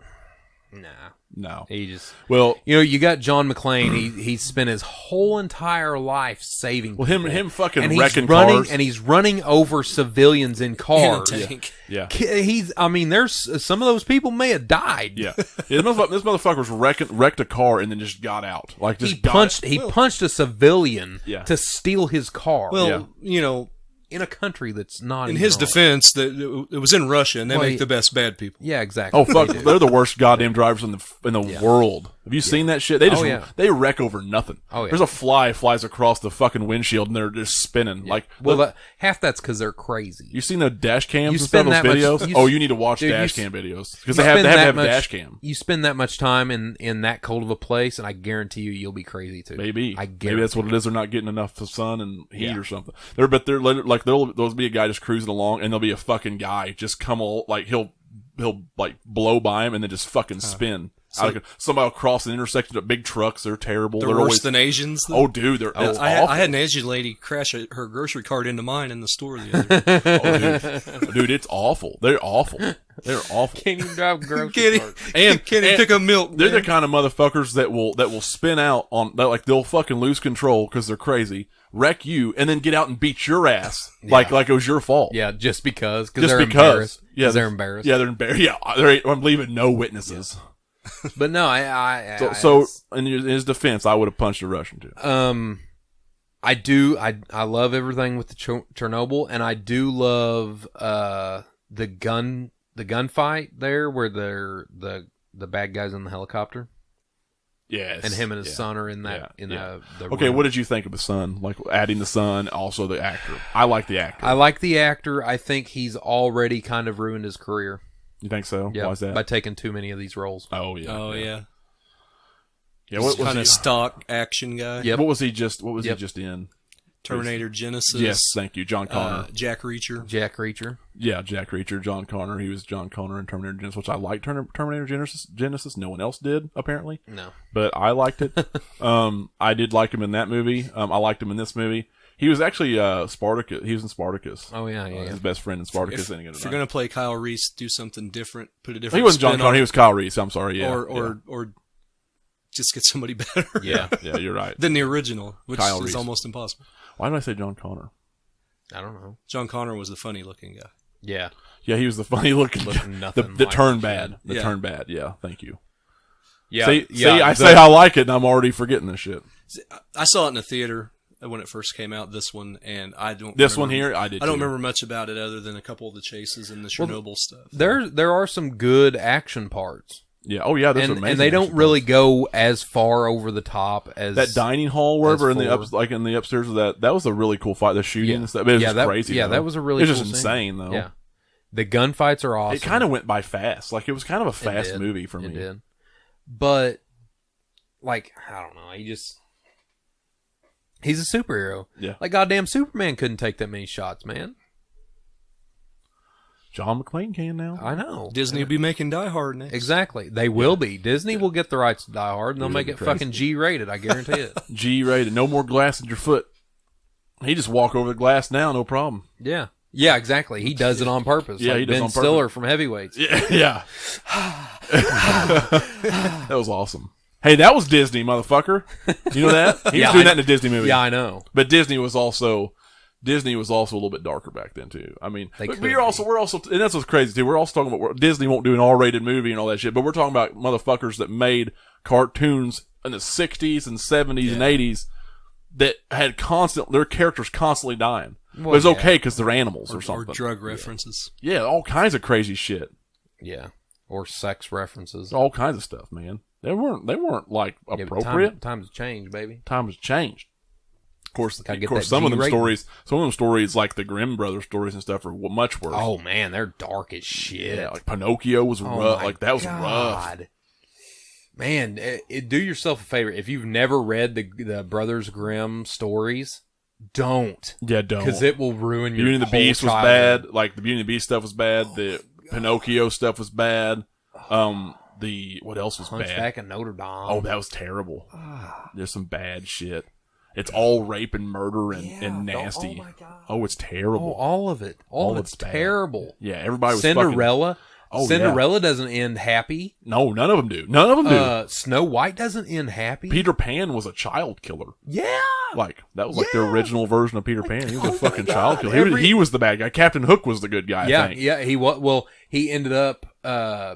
nah. No. He just, Well, you got John McClane. He spent his whole entire life saving. well, people. him fucking and wrecking he's running, cars. and he's running over civilians in In a cars. tank. Yeah. There's some of those people may have died. Yeah. This motherfucker's wrecked a car and then just got out. Like just He punched a civilian Yeah. to steal his car. Well, in a country that's not in even his ours. defense, that it was in Russia, and they Well, make the best bad people. Yeah, exactly. Oh fuck! They're the worst goddamn drivers in the world. Have you seen that shit? They just they wreck over nothing. Oh, yeah. There's a fly flies across the fucking windshield and they're just spinning. Like, half that's because they're crazy. you seen the dash cams You and stuff, spend those that much- videos? you- Oh, you need to watch dude, dash you cam videos because You they have spend to that have a much- dash cam. You spend that much time in that cold of a place, and I guarantee you'll be crazy too. Maybe I maybe that's what it guarantee. is. They're not getting enough sun and heat Yeah. or something. There'll be a guy just cruising along and there'll be a fucking guy just come he'll like blow by him and then just fucking spin. Somebody will cross an intersection of big trucks. They're terrible. They're They're worse always, than Asians. Though. oh dude, it's awful. I had an Asian lady crash her grocery cart into mine in the store the other day. Oh, dude, it's awful. They're awful. They're awful. Can't even drive a grocery Can't cart. can't even pick up milk. They're the man. kind of motherfuckers that will spin out on they'll fucking lose control because they're crazy, wreck you, and then get out and beat your ass like it was your fault. Yeah, just because just they're because. embarrassed. Yeah, they're embarrassed. Yeah, they're embarrassed. Yeah, I'm leaving no witnesses. But no, I So in his defense, I would have punched a Russian too. I do. I love everything with the Chernobyl, and I do love the gunfight there where they're the bad guys in the helicopter. Yes, And him and his son are in that. Yeah. The Okay, room. what did you think of the son? Like adding the son, also the actor. I like the actor. I like the actor. I think he's already kind of ruined his career. You think so? Yeah, Why is that? by taking too many of these roles. Oh yeah. Oh yeah, Yeah. What was kind he? of stock action guy. Yep. What was he just? What was he Yep. just in? Terminator Genesis. Yes, thank you, John Connor. Jack Reacher. Jack Reacher. Yeah, Jack Reacher, John Connor. He was John Connor in Terminator Genesis, which I liked. Terminator Genesis. No one else did apparently, No. but I liked it. I did like him in that movie. I liked him in this movie. He was actually Spartacus. He was in Spartacus. Oh yeah, yeah. His best friend in Spartacus. If you're gonna play Kyle Reese, do something different. Put a different. He wasn't John spin Connor. on He it, was Kyle Reese. I'm sorry. Yeah, or just get somebody better. Yeah. yeah, you're right. than the original, which Kyle is Reese. almost impossible. Why did I say John Connor? I don't know. John Connor was the funny looking guy. Yeah. Yeah, he was the funny looking, Looking the nothing like turn he bad, should. the Yeah. turn bad. Yeah, thank you. Yeah. See, I say I like it, and I'm already forgetting this shit. I saw it in the theater when it first came out. This one, and I don't. This remember- one here, I did. I don't too. remember much about it other than a couple of the chases and the Chernobyl stuff. There are some good action parts. Yeah. Oh yeah. There's And amazing. they don't action really parts. go as far over the top as That dining hall, wherever in the for- in the upstairs of that was a really cool fight. The shooting and stuff. It was just that, crazy. Yeah, though. that was a really It was cool just scene. insane though. Yeah. The gunfights are awesome. It kind of went by fast. Like it was kind of a fast did. movie for me. It did. But like, I don't know, he's a superhero. Yeah. Like goddamn Superman couldn't take that many shots, man. John McClane can now. I know. Disney will be making Die Hard next. Exactly. They will be. Disney will get the rights to Die Hard, and they'll Dude, make that'd it be crazy. fucking G-rated. I guarantee it. G-rated. No more glass in your foot. He just walk over the glass now, no problem. Yeah. Yeah, exactly. He does it on purpose. Yeah, like he does Ben on purpose. Stiller from Heavyweights. Yeah. That was awesome. Hey, that was Disney, motherfucker. You know that? He Yeah, was doing I- that in a Disney movie. Yeah, I know. But Disney was also a little bit darker back then too. I mean, They but could we're be. also, and that's what's crazy too. We're also talking about Disney won't do an R-rated movie and all that shit, but we're talking about motherfuckers that made cartoons in the 60s and 70s and 80s that had their characters constantly dying. Well, But it was yeah. okay because they're animals or Or something. drug references. Yeah, all kinds of crazy shit. Yeah. Or sex references. All kinds of stuff, man. They weren't like Yeah, but appropriate. times have changed, baby. Times changed. Gotta get of course, that some of them G-rating. stories, like the Grimm brothers stories and stuff, are much worse. Oh man, they're dark as shit. Yeah, like Pinocchio was rough. my Like that was rough. God. Man, do yourself a favor. If you've never read the Brothers Grimm stories, don't. Yeah, don't. Because it will ruin your Beauty and the whole Beast was childhood. bad. Like the Beauty and the Beast stuff was bad. The Pinocchio stuff was bad. The what else was bad? Hunchback of Notre Dame. Oh, that was terrible. There's some bad shit. It's all rape and murder and nasty. Oh my God. Oh, it's terrible. All of it. All of it's bad. terrible. Yeah, everybody was Cinderella. Oh, Cinderella doesn't end happy. No, none of them do. None of them do. Snow White doesn't end happy. Peter Pan was a child killer. Yeah. Like that was like the Yeah. original version of Peter Pan. He was a fucking God. child killer. He was the bad guy. Captain Hook was the good guy. I think. Yeah. He was. Well, he ended up.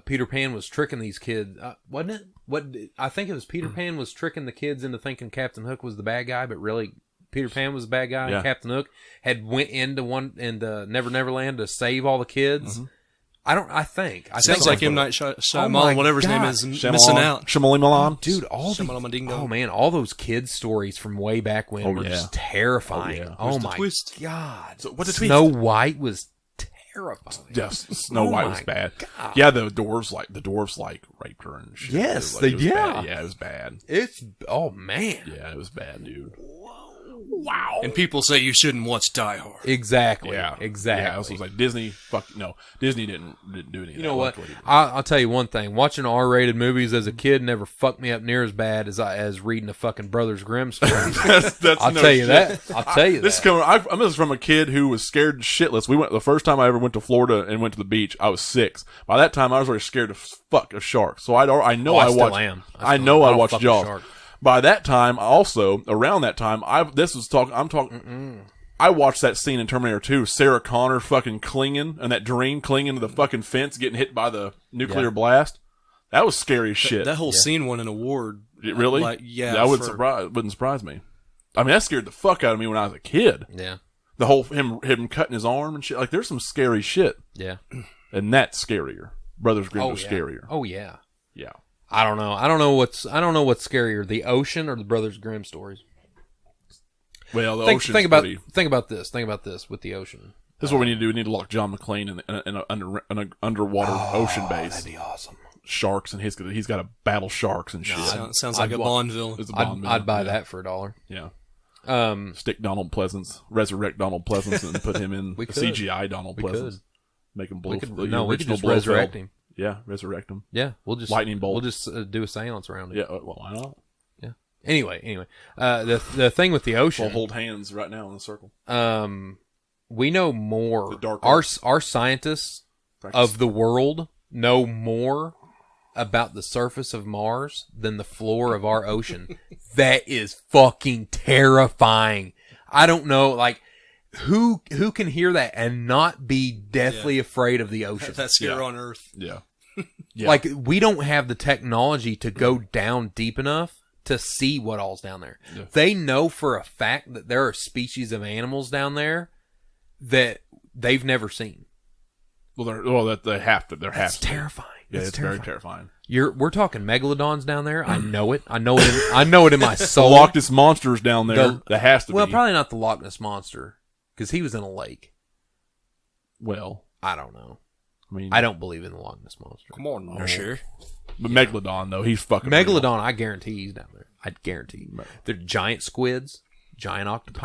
Peter Pan was tricking these kids, wasn't it? I think it was Peter Pan was tricking the kids into thinking Captain Hook was the bad guy, but really Peter Pan was the bad guy. Yeah. And Captain Hook had went into Never Never Land to save all the kids. I think. Sounds like M. Night Shyamalan, my whatever his name God. is, missing out. Shyamalan Milan. Dude, Shamalama-ding-dong. man, all those kids' stories from way back when were just terrifying. Oh, yeah. Oh, Where's the my twist? God. So what's the Snow White was terrifying. Yes, Snow Oh White my was bad. God. Yeah, the dwarves raped her and shit. Yes, It was yeah. bad. Yeah, it was bad. Oh man. Yeah, it was bad, dude. Wow. And people say you shouldn't watch Die Hard. Exactly. Yeah, Exactly. Yeah, it was like Disney. Disney didn't do anything. You know what? I'll tell you one thing. Watching R-rated movies as a kid never fucked me up near as bad as reading a fucking Brothers Grimm story. that's I'll no tell you shit. that. I'll tell you This is that. coming. This is from a kid who was scared shitless. We went the first time I ever went to Florida and went to the beach. I was 6. By that time, I was already scared of sharks. So I know Oh, I I still watched. am. I still know am. I I'll watched fuck a Jaws. shark. By that time, also around that time, I'm talking. I watched that scene in Terminator 2. Sarah Connor fucking clinging and that dream clinging to the fucking fence, getting hit by the nuclear blast. That was scary as shit. That whole scene won an award. It really? That wouldn't surprise me. I mean, that scared the fuck out of me when I was a kid. Yeah. The whole him cutting his arm and shit. Like, there's some scary shit, Yeah. and that's scarier. Brothers Grimm was yeah. scarier. Oh yeah. Yeah. I don't know. I don't know what's scarier, the ocean or the Brothers Grimm stories. Well, the ocean's think about pretty. think about this with the ocean. This is what we need to do. We need to lock John McClane in an underwater ocean base. That'd be awesome. Sharks, and he's got to battle sharks and shit. Sounds like a Bond villain. It's a Bond villain. I'd buy Yeah. that for $1. Yeah. Stick Donald Pleasance, resurrect Donald Pleasance, and put him in We the could. CGI Donald We Pleasance. could. Make him blow. We could original just Blofeld. resurrect him. Yeah, resurrect him. Yeah, we'll just Lightning bolt. We'll just do a seance around it. Yeah, well, why not? Yeah. Anyway, the thing with the We'll ocean, hold hands right now in a circle. we know more. The dark Our scientists Practice. of the world know more about the surface of Mars than the floor of our ocean. That is fucking terrifying. I don't know, like, who can hear that and not be deathly afraid of the ocean? That's here on Earth. Yeah. Yeah. Like, we don't have the technology to go down deep enough to see what all's down there. Yeah. They know for a fact that there are species of animals down there that they've never seen. That they have to. That's terrifying. Yeah, That's it's terrifying. very terrifying. We're talking megalodons down there. I know it. I know it in my The soul. Loch Ness monsters down there. That has to well, be. probably not the Loch Ness monster because he was in a lake. Well, I don't know. I mean, I don't believe in the Loch Ness monster. Come on, no sure. But Megalodon though, he's fucking real. Megalodon, I guarantee he's down there. I guarantee. They're giant squids, giant octopi.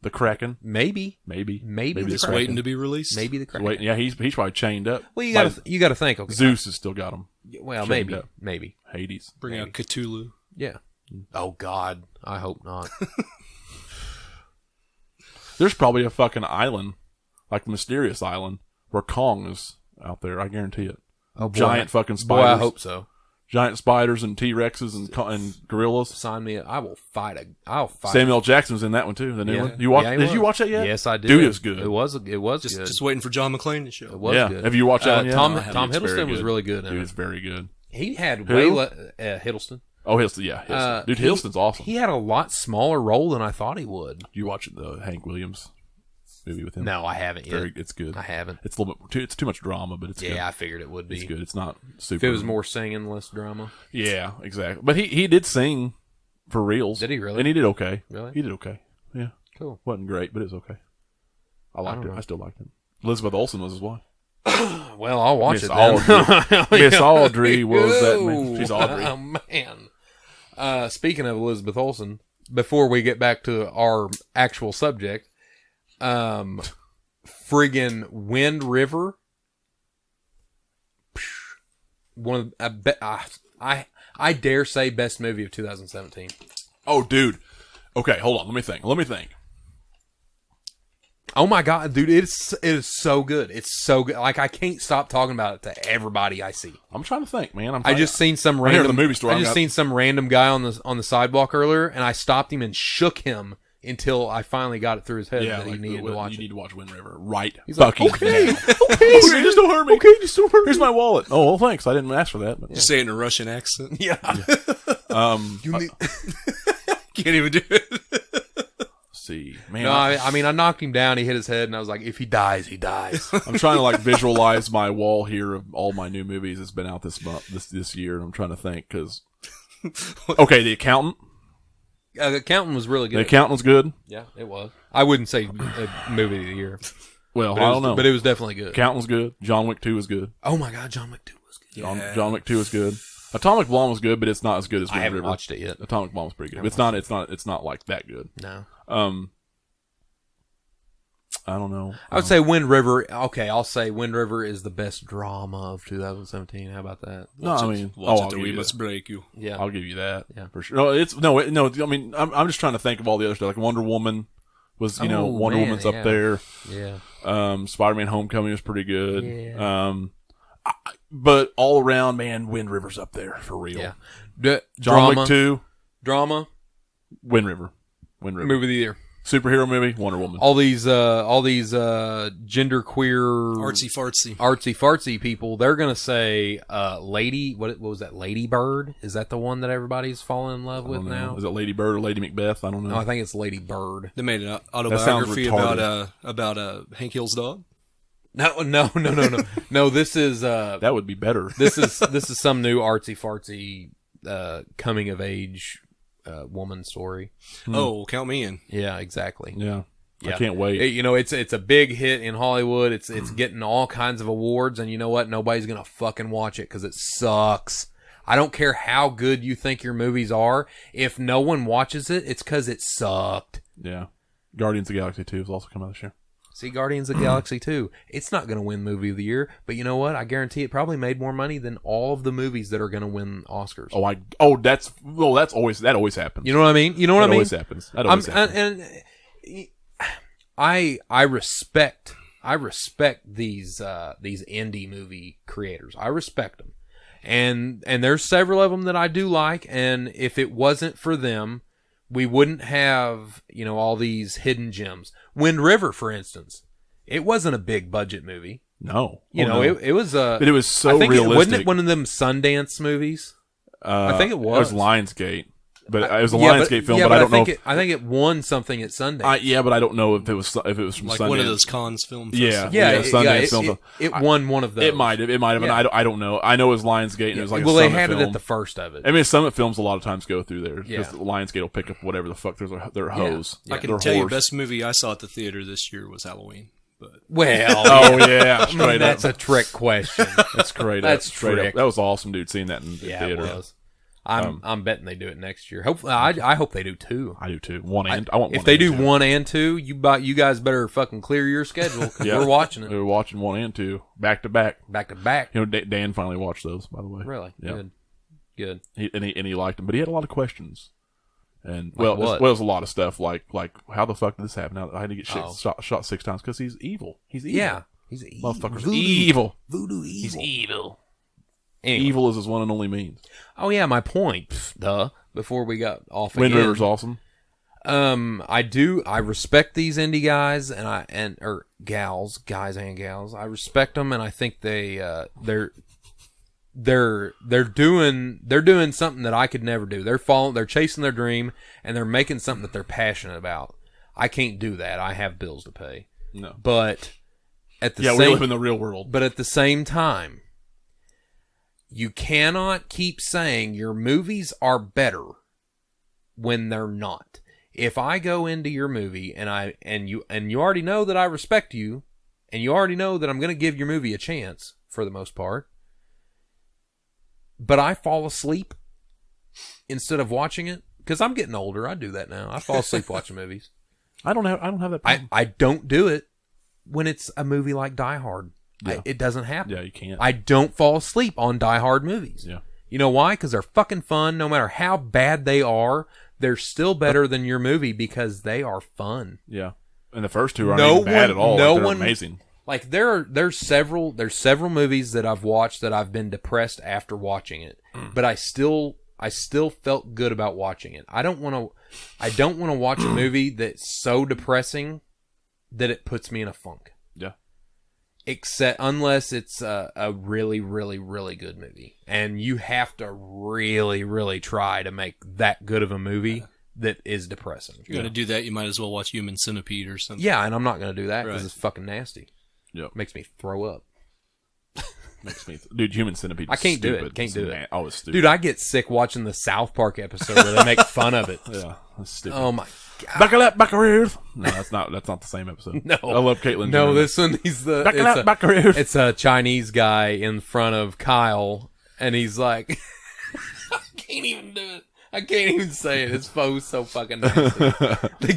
The Kraken, Maybe maybe the Just Kraken. waiting to be released. Maybe the Kraken. Wait, yeah, he's probably chained up. Well, you got to think. Okay, Zeus has still got him. well, chained maybe, up. maybe, Hades. Bring out Cthulhu. yeah. Oh God, I hope not. There's probably a fucking island, like a mysterious island, where Kong is out there. I guarantee it. Oh, boy, Giant fucking boy, spiders. I hope so. Giant spiders and T-Rexes and gorillas. Sign me. I will fight. I'll fight. Samuel Jackson's in that one too. The new Yeah. one. You watch? Yeah, he did you was. watch that yet? Yes, I did. Dude, it was good. It was good. Just waiting for John McClane to show. It was Yeah. good. Have you watched that one yet? Tom No, I haven't. Tom It's very Hiddleston was good. really good in Dude, it. it's very good. He had Who? way Hiddleston. Oh, Hiddleston. Yeah, Hiddleston. Dude, He- Hiddleston's awesome. He had a lot smaller role than I thought he would. You watch the Hank Williams movie with him? No, I haven't yet. It's good. I haven't. It's a little bit. It's too much drama, but it's good. Yeah, I figured it would be. It's good. It's not super. If it was more singing, less drama. Yeah, exactly. But he did sing for reals. Did he really? And he did okay. Really? He did okay. Yeah. Cool. Wasn't great, but it was okay. I liked don't it. know. I still liked it. Elizabeth Olsen was his wife. Well, I'll watch Miss it then. Miss Audrey was that man. She's Audrey. Oh, man. Speaking of Elizabeth Olsen, before we get back to our actual subject, friggin' Wind River. One of I dare say best movie of 2017. Oh, dude. Okay, hold on. Let me think. Oh my god, dude, it is so good. It's so good. Like, I can't stop talking about it to everybody I see. I'm trying to think, man. I just seen some I'm here at random the movie store. I just seen some random guy on the sidewalk earlier, and I stopped him and shook him until I finally got it through his head that he needed to watch You it. need to watch Wind River right He's like, fucking okay, now. okay, Just don't hurt me. okay, just don't hurt me. Here's my wallet. Oh, well, thanks. I didn't ask for that. But, Just say it in a Russian accent. Yeah. You need... Can't even do it. see, man. No, I mean, I knocked him down. He hit his head, and I was like, if he dies, he dies. I'm trying to like visualize my wall here of all my new movies that's been out this month, this year, and I'm trying to think because. Okay, The Accountant. The Accountant was really good. The Accountant was good. Yeah, it was. I wouldn't say movie of the year. Well, But I don't know. But it was definitely good. Accountant was good. John Wick 2 was good. Oh my god, John Wick 2 was good. John Wick 2 was good. Atomic Blonde was good, but it's not as good as I Wind haven't River. watched it yet. Atomic Blonde was pretty good. It's not like that good. No. I don't know. I would say Wind River. Okay, I'll say Wind River is the best drama of 2017. How about that? No, I mean, Watch it or we must break you. Yeah. I'll give you that. Yeah. For sure. No, I mean, I'm just trying to think of all the other stuff. Like Wonder Woman was, Wonder man, Woman's yeah. up there. Yeah. Spider-Man: Homecoming was pretty good. Yeah. But all around, man, Wind River's up there for real. Yeah. John Drama. Wick 2, Drama. Wind River. Movie of the year. Superhero movie, Wonder Woman. All these genderqueer Artsy fartsy people, they're gonna say Lady what was that, Lady Bird? Is that the one that everybody's falling in love with now? Is it Lady Bird or Lady Macbeth? I don't know. No, I think it's Lady Bird. They made an sounds autobiography retarded. about Hank Hill's dog. No. No, this is That would be better. this is some new artsy fartsy coming of age woman story. Oh, count me in. Yeah, exactly. Yeah. Yeah. I can't wait. It's a big hit in Hollywood. It's getting all kinds of awards, and you know what? Nobody's gonna fucking watch it because it sucks. I don't care how good you think your movies are. If no one watches it, it's because it sucked. Yeah. Guardians of the Galaxy 2 is also coming out this year. See, Guardians of the Galaxy 2. It's not going to win Movie of the Year, but you know what? I guarantee it probably made more money than all of the movies that are going to win Oscars. That always happens. You know what I mean? You know what I mean? Always happens. That always happens. And I respect these indie movie creators. I respect them, and there's several of them that I do like. And if it wasn't for them, we wouldn't have all these hidden gems. Wind River, for instance, it wasn't a big budget movie. No, It was but it was so I think realistic. wasn't it one of them Sundance movies? I think it was. It was Lionsgate. But it was a Lionsgate film, but I don't know. I think it won something at Sundance. But I don't know if it was from like Sundance. one of those cons film. Yeah, Sundance film. It won one of those. It might have, and I don't know. I know it was Lionsgate, and it was like they a Summit had film. it at the first of it. I mean, Summit films a lot of times go through there because Yeah. Lionsgate will pick up whatever the fuck their hose. I can their tell you, horse. best movie I saw at the theater this year was Halloween. But Well, Oh yeah, straight that's up. a trick question. That's great. That's straight trick. up. That was awesome, dude. Seeing that in the Yeah, theater. it was. I'm betting they do it next year. Hopefully, I hope they do too. I do too. I want. If one they and do two. 1 and 2, you guys better fucking clear your schedule 'cause we're watching We it were watching 1 and 2 back to back. back to back. Dan finally watched those, by the way. Really Yeah. good. He liked them, but he had a lot of questions. And Like what? it was a lot of stuff like how the fuck did this happen? I had to get Oh. shot 6 times because he's evil. He's evil. Yeah, he's Motherfucker's voodoo, evil. Voodoo evil. He's evil. Anyway. Evil is his one and only means. Oh yeah, my point. Duh. Before we got off Wind again. River's awesome. I respect these indie guys or gals, guys and gals. I respect them, and I think they're doing something that I could never do. They're chasing their dream, and they're making something that they're passionate about. I can't do that. I have bills to pay. No. But at the Yeah, same we live in the real world. But at the same time, you cannot keep saying your movies are better when they're not. if I go into your movie and you already know that I respect you, and you already know that I'm going to give your movie a chance for the most part, but I fall asleep instead of watching it, because I'm getting older. I do that now. I fall asleep watching movies. I don't have that problem. I don't do it when it's a movie like Die Hard. Yeah. It doesn't happen. Yeah, you can't. I don't fall asleep on Die Hard movies. Yeah. You know why? Because they're fucking fun. No matter how bad they are, they're still better than your movie because they are fun. Yeah. And the first two aren't even bad at all. They're amazing. Like there's several movies that I've watched that I've been depressed after watching it, but I still felt good about watching it. I don't want to watch a movie that's so depressing that it puts me in a funk. Yeah. Unless it's a really, really, really good movie, and you have to really, really try to make that good of a movie that is depressing. If you're gonna do that, you might as well watch Human Centipede or something. Yeah, and I'm not gonna do that because Right. it's fucking nasty. Yeah. Makes me throw up. Dude, Human Centipede. I can't do it. Stupid. Can't do it. Oh, it's stupid. Dude, I get sick watching the South Park episode where they make fun of it. Yeah, that's stupid. Oh my god. Buckle up, buckaroos. No, that's not the same episode. No. I love Caitlyn No, Jenner. this one Buckle up, buckaroos. it's a Chinese guy in front of Kyle, and he's like, I can't even do it. I can't even say it. It's so fucking nasty. They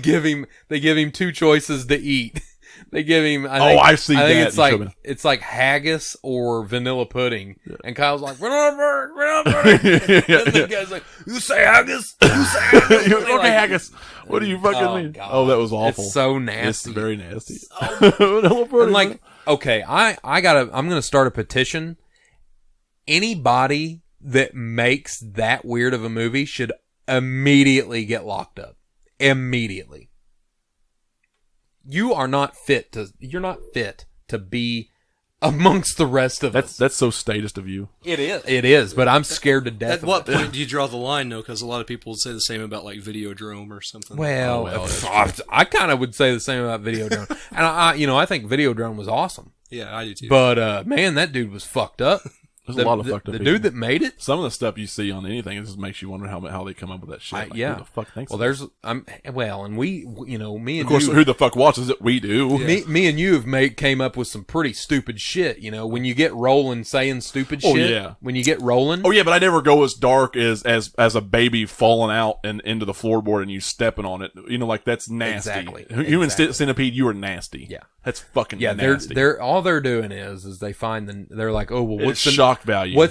give him two choices to eat. They give him. I see I think that. it's like it's like haggis or vanilla pudding, and Kyle's like vanilla pudding. And the guy's like, "You say haggis? You say haggis?" You're okay, haggis. What do you fucking mean? God. Oh, that was awful. It's so nasty. It's very nasty. And like, okay, I'm gonna start a petition. Anybody that makes that weird of a movie should immediately get locked up. Immediately. You're not fit to be amongst the rest of us. That's so statist of you. It is, but I'm scared to death. At what point do you draw the line, though? Because a lot of people would say the same about like Videodrome or something. Well, I kind of would say the same about Videodrome, and I think Videodrome was awesome. Yeah, I do too. But man, that dude was fucked up. There's a lot of fucked up The people. dude that made it. Some of the stuff you see on anything, it just makes you wonder how they come up with that shit. Like, Yeah. Who the fuck thinks Well, of this? and me and Of course, you, who the fuck watches it? We do. me and you have came up with some pretty stupid shit. You know, when you get rolling saying stupid Oh, shit. yeah. When you get rolling. Oh yeah, but I never go as dark as a baby falling out and into the floorboard and you stepping on it. You know, like that's nasty. Exactly. Human Centipede, you are nasty. Yeah. That's fucking Yeah, nasty. they're all they're doing is they find they're like, oh well, It's what's the shock value? what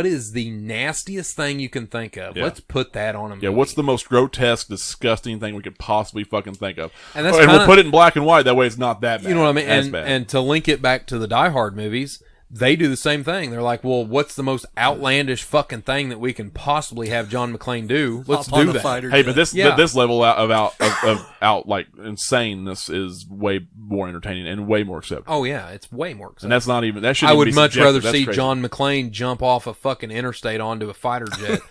is the nastiest thing you can think of? Yeah. Let's put that on a movie. Yeah, what's the most grotesque, disgusting thing we could possibly fucking think of? And that's we'll kinda- put it in black and white. That way, it's not that bad. You know what I mean? As And bad. and to link it back to the Die Hard movies, they do the same thing. They're like, well, what's the most outlandish fucking thing that we can possibly have John McClane do? Let's Hop on do the that. fighter Hey, jet. but this Yeah. this level out like insaneness is way more entertaining and way more acceptable. Oh yeah, it's way more exciting. And that's not even that should. I would be much subjective. rather That's see crazy. John McClane jump off a fucking interstate onto a fighter jet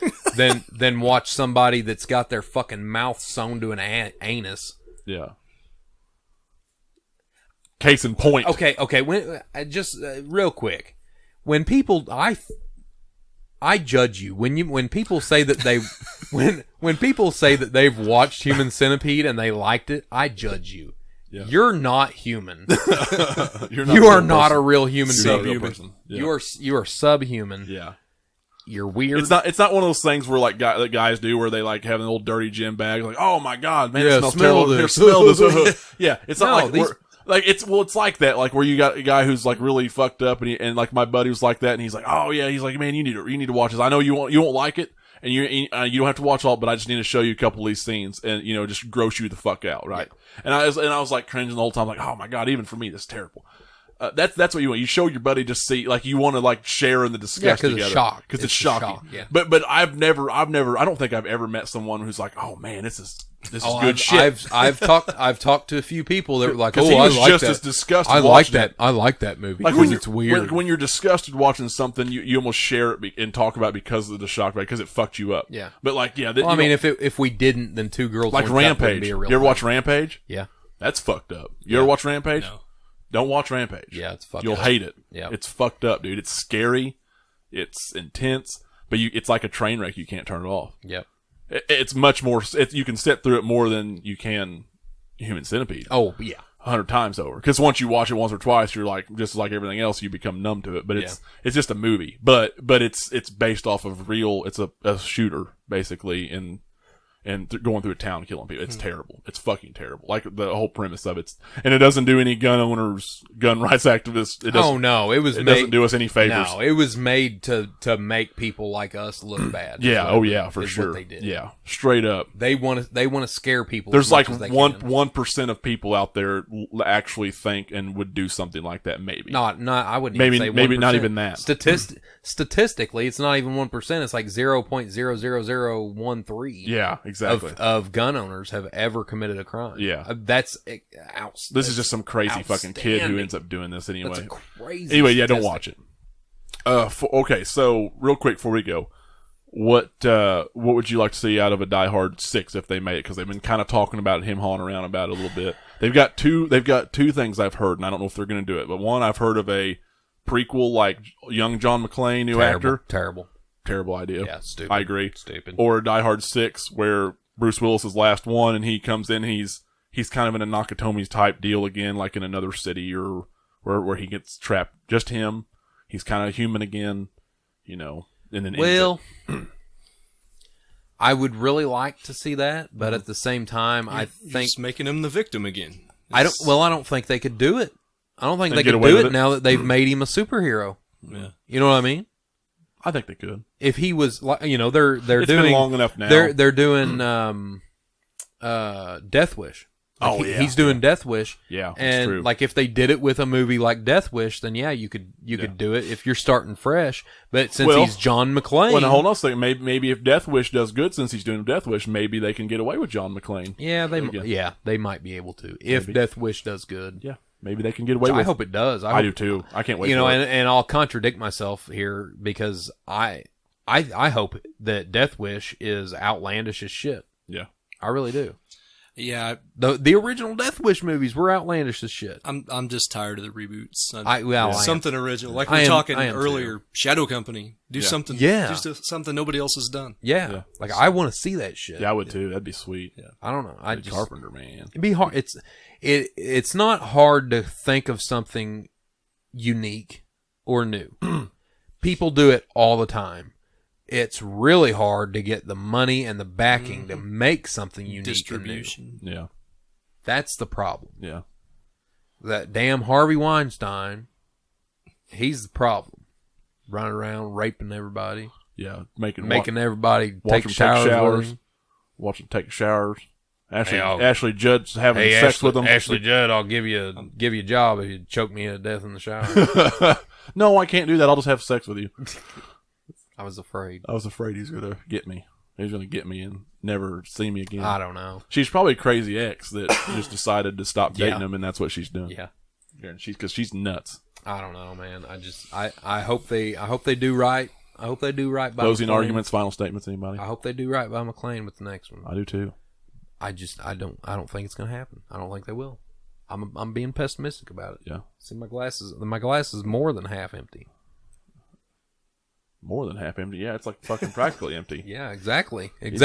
than watch somebody that's got their fucking mouth sewn to an anus. Yeah. Case in point. Okay. When just real quick, when people I judge you when people say that they when people say that they've watched Human Centipede and they liked it, I judge you. Yeah. You're not human. You're You are a real not a person. real human You're not a being. real person. Yeah. You are subhuman. Yeah. You're weird. It's not one of those things where like that guys do where they like have an old dirty gym bag like, oh my god, man, Yeah, it smells smell terrible. Here, this. smell this. Yeah, it's not No, like these- we're- like it's like that, like where you got a guy who's like really fucked up and like my buddy was like that and he's like, oh yeah, he's like, man, you need to watch this. I know you won't like it and you don't have to watch all, but I just need to show you a couple of these scenes and just gross you the fuck out, right? Yeah. And I was like cringing the whole time, like, oh my god, even for me, this is terrible. That's what you want. You show your buddy just see, like you want to like share in the disgust 'cause together. it's shock. Because it's It's a shocking. shock, yeah. But I've never, I don't think I've ever met someone who's like, oh man, this is Oh, good shit. I've talked to a few people that were like, Because "Oh, he I was like just that. as disgusted. I like watching that. it. I like that movie. Like Because it's weird. when you're disgusted watching something, you almost share it and talk about it because of the shock value, because it fucked you up. Yeah. But like, yeah. Well, I mean, if we didn't, then Two Girls like One Cup wouldn't Rampage. be a You real ever thing. watch Rampage? Yeah, That's fucked up. You ever watch Rampage? No. Don't watch Rampage. yeah, it's fucked You'll up. hate it. Yeah. It's fucked up, dude. It's scary. It's intense. But it's like a train wreck. You can't turn it off. Yep. It's much more. You can sit through it more than you can Human Centipede. Oh yeah. 100 times over. Because once you watch it once or twice, you're like, just like everything else, you become numb to it. But it's just a movie. But it's based off of real. It's a shooter basically, and going through a town killing people. It's terrible. It's fucking terrible. Like the whole premise of it. And it doesn't do any gun owners, gun rights activists. It doesn't, doesn't do us any favors. No, it was made to make people like us look bad. Yeah. Oh yeah, for sure. What they did. Yeah. Straight up. They want to scare people. There's like as much as they 1% of people out there actually think and would do something like that. Maybe not. I wouldn't maybe even say 1%. Maybe not even that. Statistically, it's not even 1%. It's like 0.00013. Yeah, exactly. Of gun owners have ever committed a crime. Yeah, this is just some crazy fucking kid who ends up doing this anyway. That's a crazy. Anyway, yeah, don't watch it. Okay, so real quick before we go, what would you like to see out of a Die Hard 6 if they made it? Because they've been kind of talking about it, him hawing around about it a little bit. They've got two things I've heard, and I don't know if they're going to do it. But one, I've heard of a prequel, like young John McClane, new actor. Terrible idea. Yeah, stupid. I agree. Stupid. Or Die Hard 6, where Bruce Willis's last one, and he comes in, he's kind of in a Nakatomi's type deal again, like in another city or where he gets trapped. Just him. He's kind of human again, and then I would really like to see that, but at the same time, I think just making him the victim again. I don't think they could do it. I don't think they could do it now that they've made him a superhero. Yeah. You know what I mean? I think they could. If he was, they're it's doing been long enough now. They're doing Death Wish. He's doing Death Wish. Yeah, that's and true. like if they did it with a movie like Death Wish, then you could do it if you're starting fresh. But since he's John McClane, well, now hold on a second. Maybe if Death Wish does good, since he's doing Death Wish, maybe they can get away with John McClane. Yeah, they might be able to if Death Wish does good. Yeah, maybe they can get away with it. I hope it does. I do too. I can't wait. And I'll contradict myself here because I hope that Death Wish is outlandish as shit. Yeah, I really do. Yeah, the original Death Wish movies were outlandish as shit. I'm just tired of the reboots. Something original, like we were talking earlier. Too. Shadow Company, do something. Yeah, do something nobody else has done. Yeah. Like I want to see that shit. Yeah, I would too. That'd be sweet. Yeah, I don't know. Carpenter, man. It'd be hard. It's not hard to think of something unique or new. People do it all the time. It's really hard to get the money and the backing to make something unique. Distribution. And new. Yeah. That's the problem. Yeah. That damn Harvey Weinstein, he's the problem. Running around raping everybody. Yeah. Making everybody take showers. Watch them take showers. Ashley Judd's having sex with them. Ashley Judd, I'll give you a job if you choke me to death in the shower. No, I can't do that. I'll just have sex with you. I was afraid. He was going to get me. He was going to get me and never see me again. I don't know. She's probably a crazy ex that just decided to stop dating him, and that's what she's doing. Yeah. Because she's nuts. I don't know, man. I hope they do right. I hope they do right by Closing McClane. arguments, final statements, anybody? I hope they do right by McClane with the next one. I do too. I don't think it's going to happen. I don't think they will. I'm being pessimistic about it. Yeah. See, my glass is more than half empty. More than half empty. Yeah, it's like fucking practically empty. Yeah, exactly. It's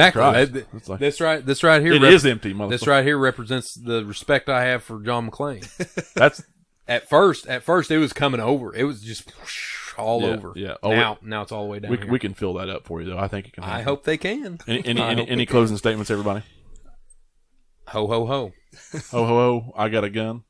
like, this right here. It is empty, motherfucker. This right here represents the respect I have for John McClane. That's at first it was coming over. It was just all over. Yeah. Now it's all the way down. We can fill that up for you though. I think it can happen. I hope they can. Any closing statements, everybody? Ho ho ho. Ho ho ho. I got a gun.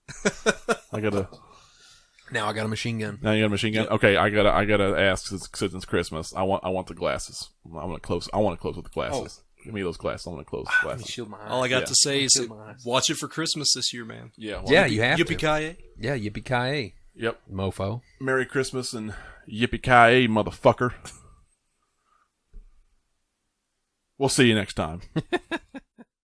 Now I got a machine gun. Now you got a machine gun. Yep. Okay, I gotta ask since it's Christmas. I want the glasses. I want to close with the glasses. Oh. Give me those glasses. I want to close the glasses. Shield my eyes. All I got to say is watch it for Christmas this year, man. Yeah. You have yippee ki-yay. Yeah, yippee ki-yay. Yep. Mofo. Merry Christmas and yippee ki-yay, motherfucker. We'll see you next time.